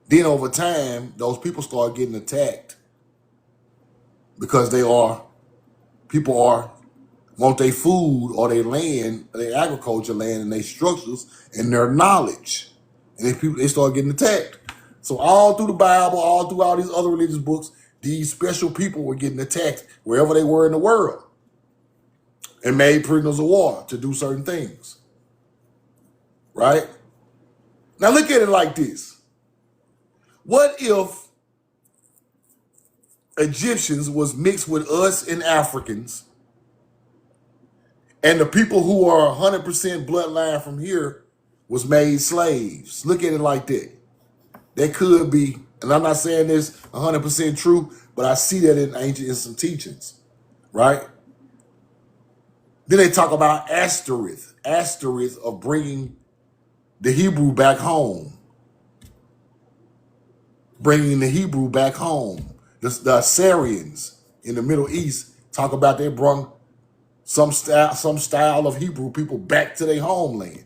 Then over time, those people start getting attacked because people want their food or their land, their agriculture land and their structures and their knowledge. And they start getting attacked. So all through the Bible, all through all these other religious books, these special people were getting attacked wherever they were in the world and made prisoners of war to do certain things. Right? Now look at it like this. What if Egyptians was mixed with us and Africans, and the people who are 100% bloodline from here was made slaves? Look at it like that. That could be, and I'm not saying this 100% true, but I see that in some teachings, right? Then they talk about asterisk of bringing the Hebrew back home. Bringing the Hebrew back home. The Assyrians in the Middle East talk about they brought some style of Hebrew people back to their homeland.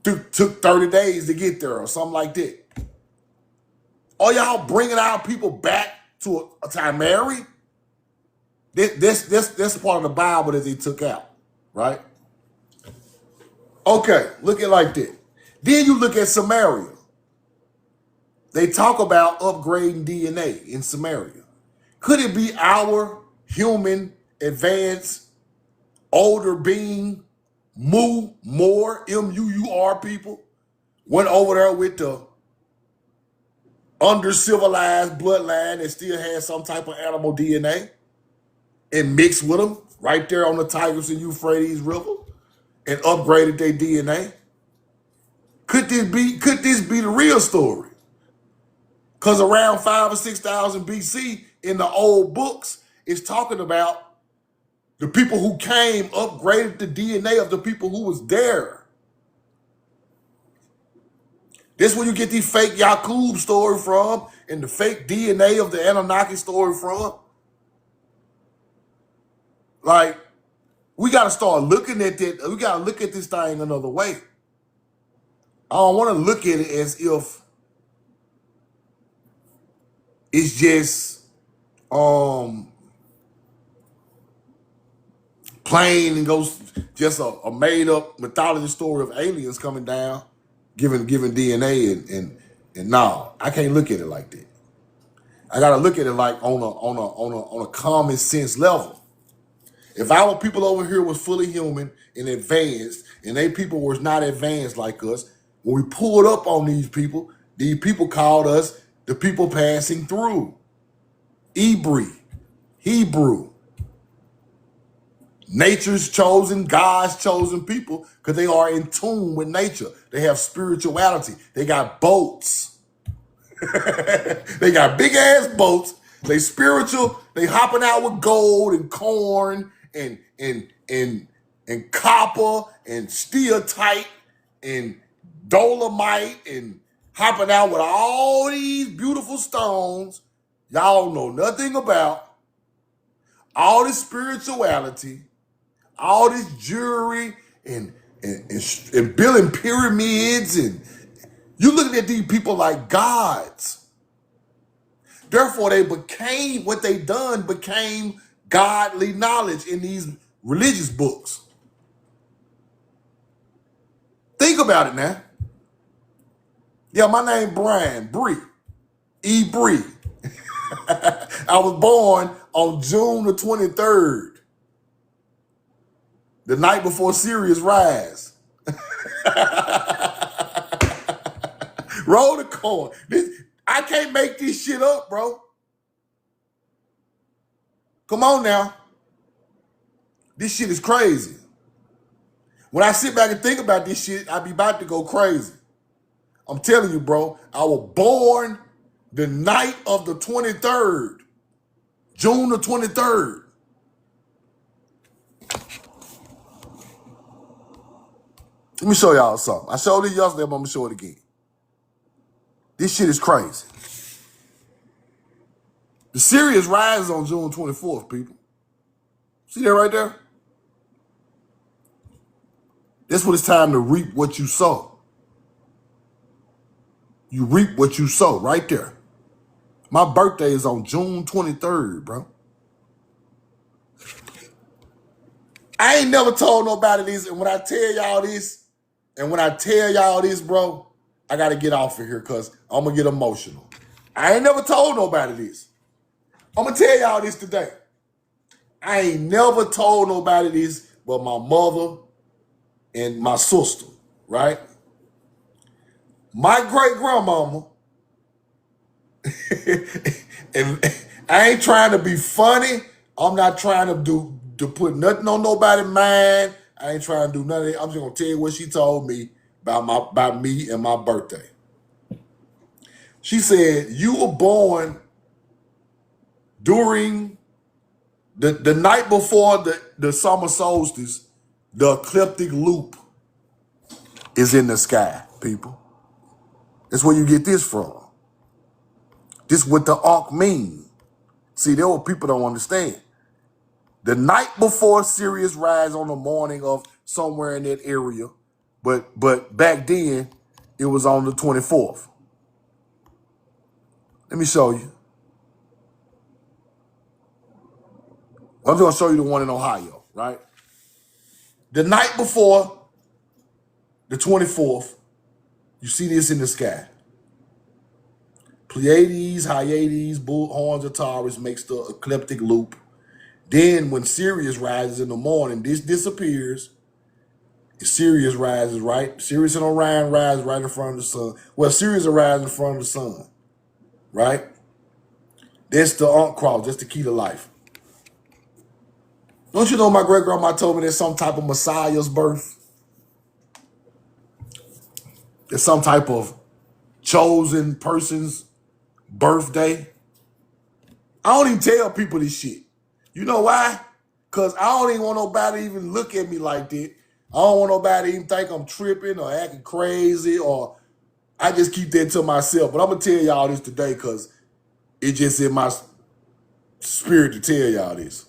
Took 30 days to get there or something like that. Are y'all bringing our people back to a Timeri? That's part of the Bible that they took out, right? Okay, look at it like that. Then you look at Samaria. They talk about upgrading DNA in Samaria. Could it be our human, advanced, older being, more M-U-U-R people went over there with the under-civilized bloodline that still has some type of animal DNA and mixed with them right there on the Tigris and Euphrates River and upgraded their DNA? Could this be the real story? Because around 5,000 or 6,000 BC in the old books, it's talking about the people who came upgraded the DNA of the people who was there. This is where you get the fake Yakub story from and the fake DNA of the Anunnaki story from. Like, we got to start looking at that. We got to look at this thing another way. I don't want to look at it as if it's just plain and goes just a made up mythology story of aliens coming down, giving DNA and no, I can't look at it like that. I gotta look at it like on a common sense level. If our people over here was fully human and advanced, and they people was not advanced like us, when we pulled up on these people called us the people passing through. Hebrew. Nature's chosen, God's chosen people, because they are in tune with nature. They have spirituality. They got boats. They got big ass boats. They spiritual. They hopping out with gold and corn and copper and steelite and dolomite and hopping out with all these beautiful stones y'all know nothing about. All this spirituality, all this jewelry and building pyramids, and you looking at these people like gods. Therefore, they became what they done became godly knowledge in these religious books. Think about it now. Yeah, my name Brian Bree, E. Bree. I was born on June the 23rd, the night before Sirius rise. Roll the coin. I can't make this shit up, bro. Come on now. This shit is crazy. When I sit back and think about this shit, I be about to go crazy. I'm telling you, bro, I was born the night of the 23rd, June the 23rd. Let me show y'all something. I showed it yesterday, but I'm gonna show it again. This shit is crazy. The Sirius rises on June 24th, people. See that right there? That's when it's time to reap what you sow. You reap what you sow right there. My birthday is on June 23rd, bro. I ain't never told nobody this, and when I tell y'all this, bro, I gotta get off of here because I'm gonna get emotional. I ain't never told nobody this. I'm gonna tell y'all this today. I ain't never told nobody this but my mother and my sister, right? My great-grandmama, and I ain't trying to be funny. I'm not trying to put nothing on nobody's mind. I ain't trying to do nothing. I'm just gonna tell you what she told me about me and my birthday. She said, you were born during the night before the summer solstice. The ecliptic loop is in the sky, people. That's where you get this from. This is what the arc mean. See, there were people don't understand. The night before Sirius rise on the morning of somewhere in that area, but back then it was on the 24th. Let me show you. I'm just gonna show you the one in Ohio, right? The night before the 24th, you see this in the sky. Pleiades, Hyades, Bullhorns, and Taurus makes the ecliptic loop. Then when Sirius rises in the morning, this disappears. Sirius rises, right? Sirius and Orion rise right in front of the sun. Well, Sirius arises in front of the sun, right? That's the Ankh cross. That's the key to life. Don't you know my great-grandma told me there's some type of Messiah's birth? There's some type of chosen person's birthday. I don't even tell people this shit. You know why? Because I don't even want nobody to even look at me like that. I don't want nobody to even think I'm tripping or acting crazy, or I just keep that to myself. But I'm going to tell y'all this today because it's just in my spirit to tell y'all this.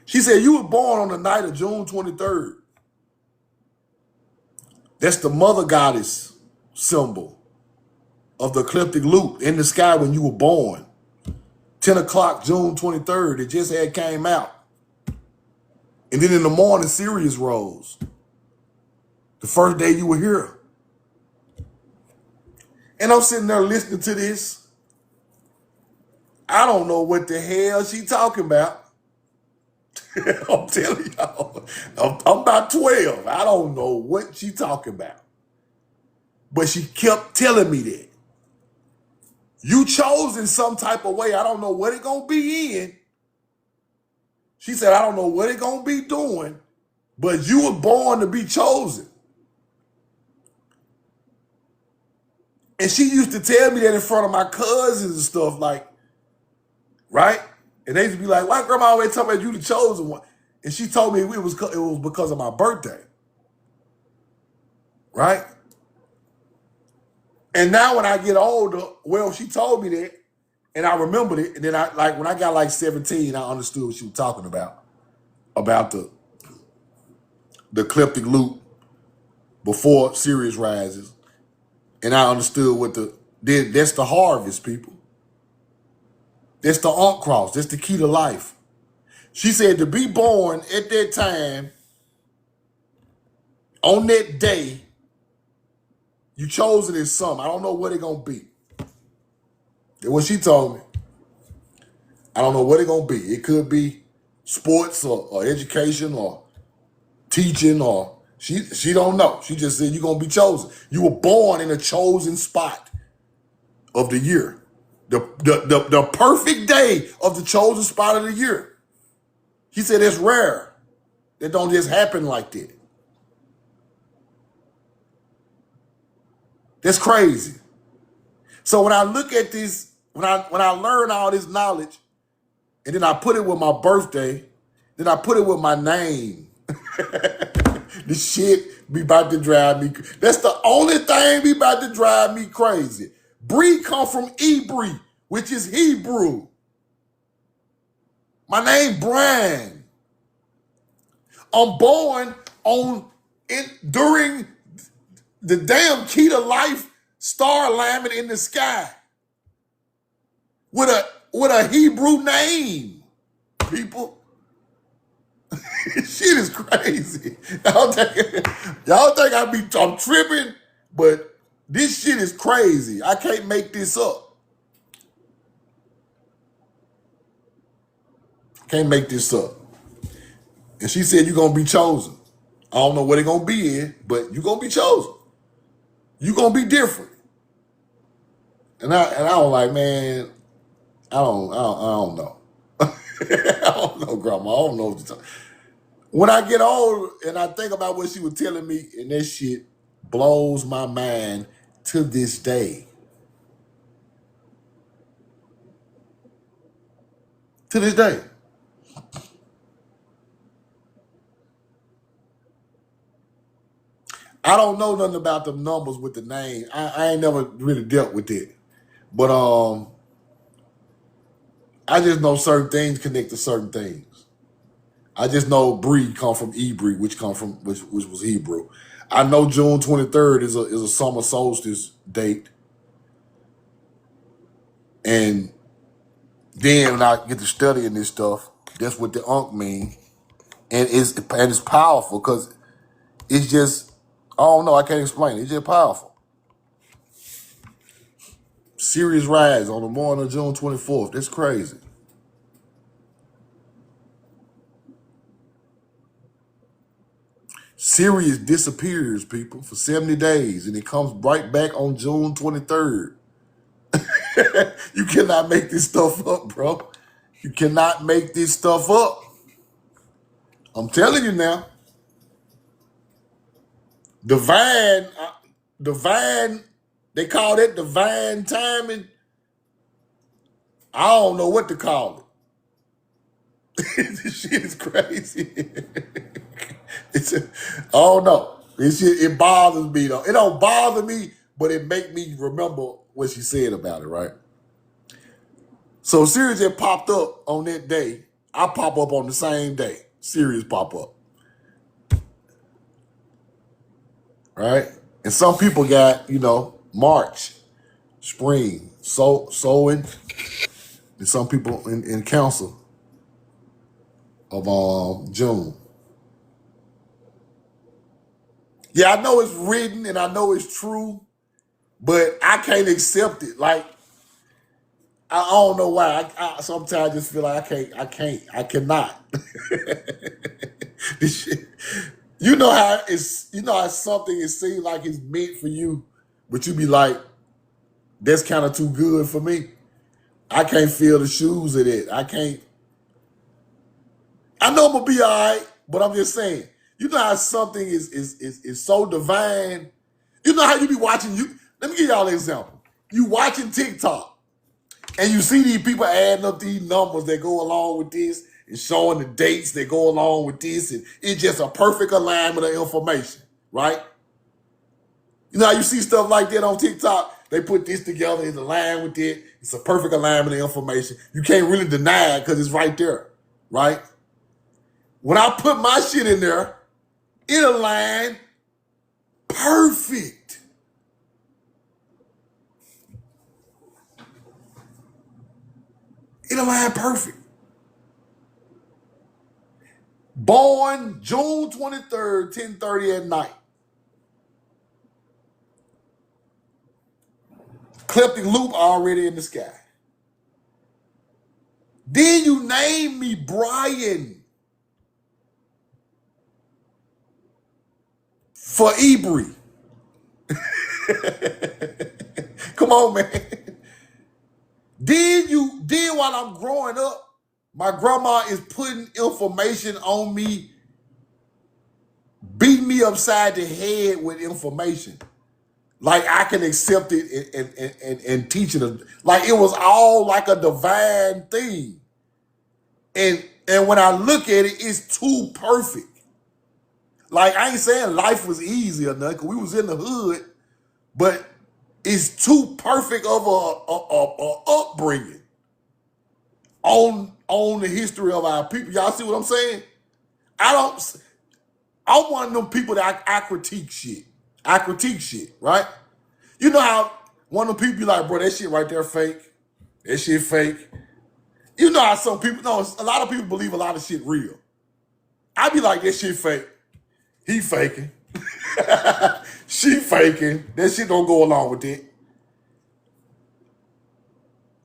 She said, you were born on the night of June 23rd. That's the mother goddess symbol of the ecliptic loop in the sky when you were born. 10 o'clock, June 23rd, it just had came out. And then in the morning, Sirius rose. The first day you were here. And I'm sitting there listening to this. I don't know what the hell she talking about. I'm telling y'all, I'm about 12. I don't know what she talking about. But she kept telling me that. You chose in some type of way. I don't know what it gonna be in. She said, I don't know what it gonna be doing, but you were born to be chosen. And she used to tell me that in front of my cousins and stuff, like, right? And they used to be like, why grandma always talking about you the chosen one? And she told me it was because of my birthday. Right? And now when I get older, well, she told me that, and I remembered it. And then when I got like 17, I understood what she was talking about the ecliptic loop before Sirius rises. And I understood that's the harvest, people. That's the Ankh cross. That's the key to life. She said to be born at that time, on that day, you chosen as something. I don't know what it gonna be. That's what she told me. I don't know what it gonna be. It could be sports or education or teaching, or she don't know. She just said you're gonna be chosen. You were born in a chosen spot of the year. The perfect day of the chosen spot of the year. He said it's rare. That don't just happen like that. That's crazy. So when I look at this, when I learn all this knowledge, and then I put it with my birthday, then I put it with my name. This shit be about to drive me. That's the only thing be about to drive me crazy. Bree come from Ibri, which is Hebrew. My name Brian. I'm born during the damn key to life star alignment in the sky with a Hebrew name, people. Shit is crazy. Y'all think I'm tripping, but this shit is crazy. I can't make this up. Can't make this up. And she said you're gonna be chosen. I don't know what it's gonna be in, but you're gonna be chosen. You're gonna be different. And I was like, man, I don't know. I don't know, Grandma. I don't know what you're talking. When I get old and I think about what she was telling me, and that shit blows my mind to this day. To this day. I don't know nothing about the numbers with the name. I ain't never really dealt with it. But I just know certain things connect to certain things. I just know Bree come from Ibri, which was Hebrew. I know June 23rd is a summer solstice date. And then when I get to studying this stuff, that's what the Ankh mean. And it's powerful because it's just, I don't know, I can't explain it. It's just powerful. Sirius rise on the morning of June 24th. That's crazy. Sirius disappears, people, for 70 days, and it comes right back on June 23rd. You cannot make this stuff up, bro. You cannot make this stuff up. I'm telling you now. Divine, they call that divine timing. I don't know what to call it. This shit is crazy. I don't know. This shit, it bothers me though. It don't bother me, but it make me remember what she said about it, right? So Sirius had popped up on that day. I pop up on the same day. Sirius pop up. Right? And some people got, March, spring, sowing, and some people in council of June. Yeah, I know it's written and I know it's true, but I can't accept it. Like, I don't know why. I sometimes just feel like I cannot. This shit. You know how something it seems like it's meant for you, but you be like, that's kind of too good for me. I can't feel the shoes of it. I know I'm gonna be all right, but I'm just saying, you know how something is so divine. You know how you be watching let me give y'all an example. You watching TikTok and you see these people adding up these numbers that go along with this and showing the dates that go along with this, and it's just a perfect alignment of information, right? You know how you see stuff like that on TikTok? They put this together, it's aligned with it, it's a perfect alignment of information. You can't really deny it because it's right there, right? When I put my shit in there, it aligned perfect. It aligned perfect. Born June 23rd, 10:30 at night. Ecliptic loop already in the sky. Then you name me Brian for Ebri. Come on, man. Then while I'm growing up, my grandma is putting information on me, beating me upside the head with information. Like I can accept it and teach it. Like it was all like a divine thing. And when I look at it, it's too perfect. Like I ain't saying life was easy or nothing, 'cause we was in the hood, but it's too perfect of a upbringing on the history of our people. Y'all see what I'm saying? I'm one of them people that I critique shit. I critique shit, right? You know how one of them people be like, bro, that shit right there fake. That shit fake. You know how some people, no, a lot of people believe a lot of shit real. I be like, that shit fake. He faking. She faking. That shit don't go along with it.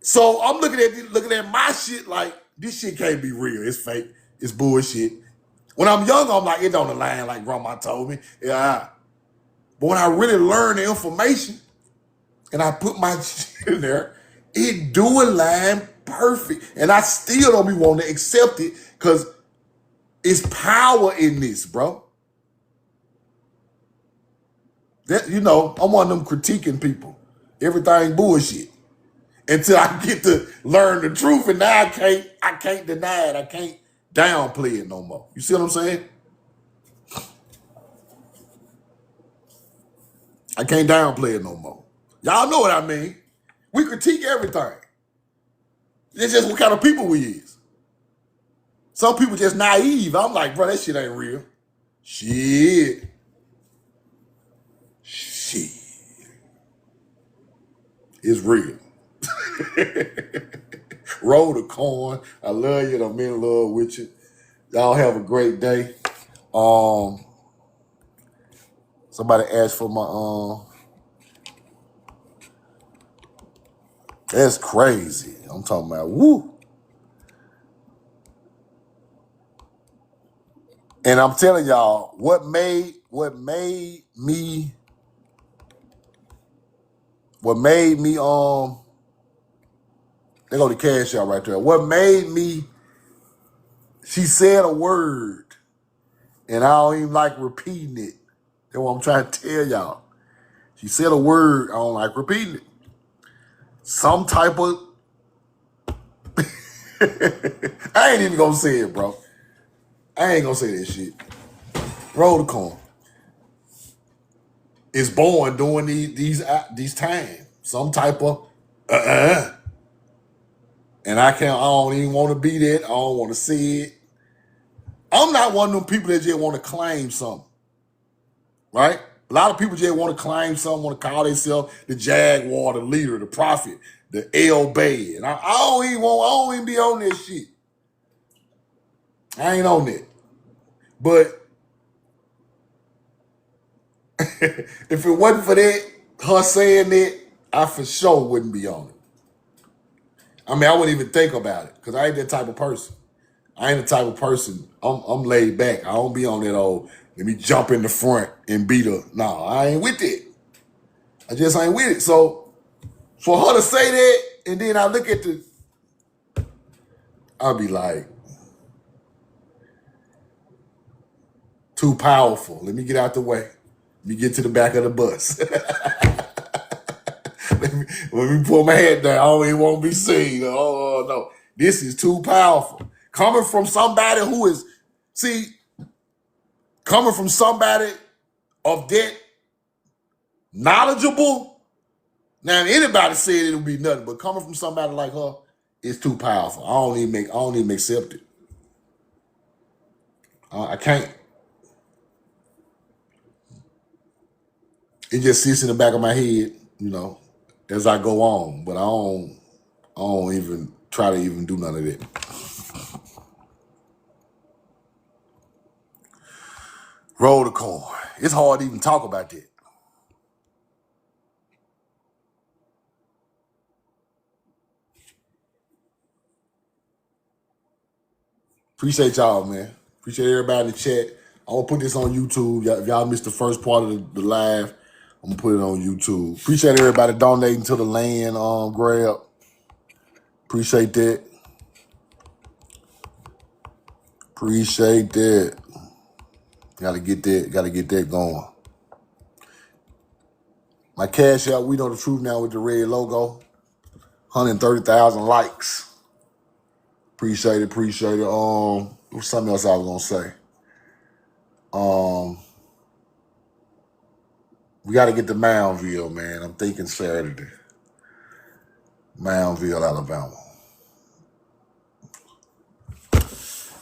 So I'm looking at my shit like, this shit can't be real. It's fake. It's bullshit. When I'm young, I'm like, it don't align like grandma told me. Yeah. But when I really learn the information and I put my shit in there, it do align perfect. And I still don't be wanting to accept it because it's power in this, bro. That, I'm one of them critiquing people. Everything bullshit. Until I get to learn the truth, and now I can't deny it. I can't downplay it no more. You see what I'm saying? I can't downplay it no more. Y'all know what I mean. We critique everything. It's just what kind of people we is. Some people just naive. I'm like, bro, that shit ain't real. Shit. It's real. Roll the corn. I love you and I'm in love with you. Y'all have a great day. Somebody asked for my that's crazy. I'm talking about woo. And I'm telling y'all, what made me they go to cash out right there. What made me, she said a word, and I don't even like repeating it. That's what I'm trying to tell y'all. She said a word, I don't like repeating it. Some type of I ain't even gonna say it, bro. I ain't gonna say that shit. Roll the corn. Is born during these times. Some type of and I don't even want to be that. I don't want to see it. I'm not one of them people that just want to claim something. Right? A lot of people just want to claim something, want to call themselves the Jaguar, the leader, the prophet, the El Bay. And I don't even be on that shit. I ain't on that. But if it wasn't for that, her saying that, I for sure wouldn't be on it. I mean, I wouldn't even think about it because I ain't that type of person. I ain't the type of person. I'm laid back. I don't be on that old, let me jump in the front and beat her. No, I ain't with it. I just ain't with it. So for her to say that, and then I look at I'll be like, too powerful. Let me get out the way. Let me get to the back of the bus. Let me pull my head down. I don't even want to be seen. Oh, no. This is too powerful. Coming from somebody who is, coming from somebody of that knowledgeable. Now, if anybody said it would be nothing, but coming from somebody like her, it's too powerful. I don't even accept it. I can't. It just sits in the back of my head, as I go on. But I don't even try to even do none of that. Roll the coin. It's hard to even talk about that. Appreciate y'all, man. Appreciate everybody in the chat. I'm going to put this on YouTube. If y'all missed the first part of the live, I'm going to put it on YouTube. Appreciate everybody donating to the land grab. Appreciate that. Appreciate that. Gotta get that going. My cash out, we know the truth now with the red logo. 130,000 likes. Appreciate it. What's something else I was gonna say? We gotta get to Moundville, man. I'm thinking Saturday. Moundville, Alabama.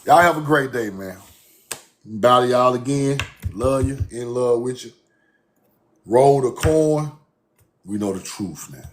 Y'all have a great day, man. Bow to y'all again. Love you. In love with you. Roll the coin. We know the truth now.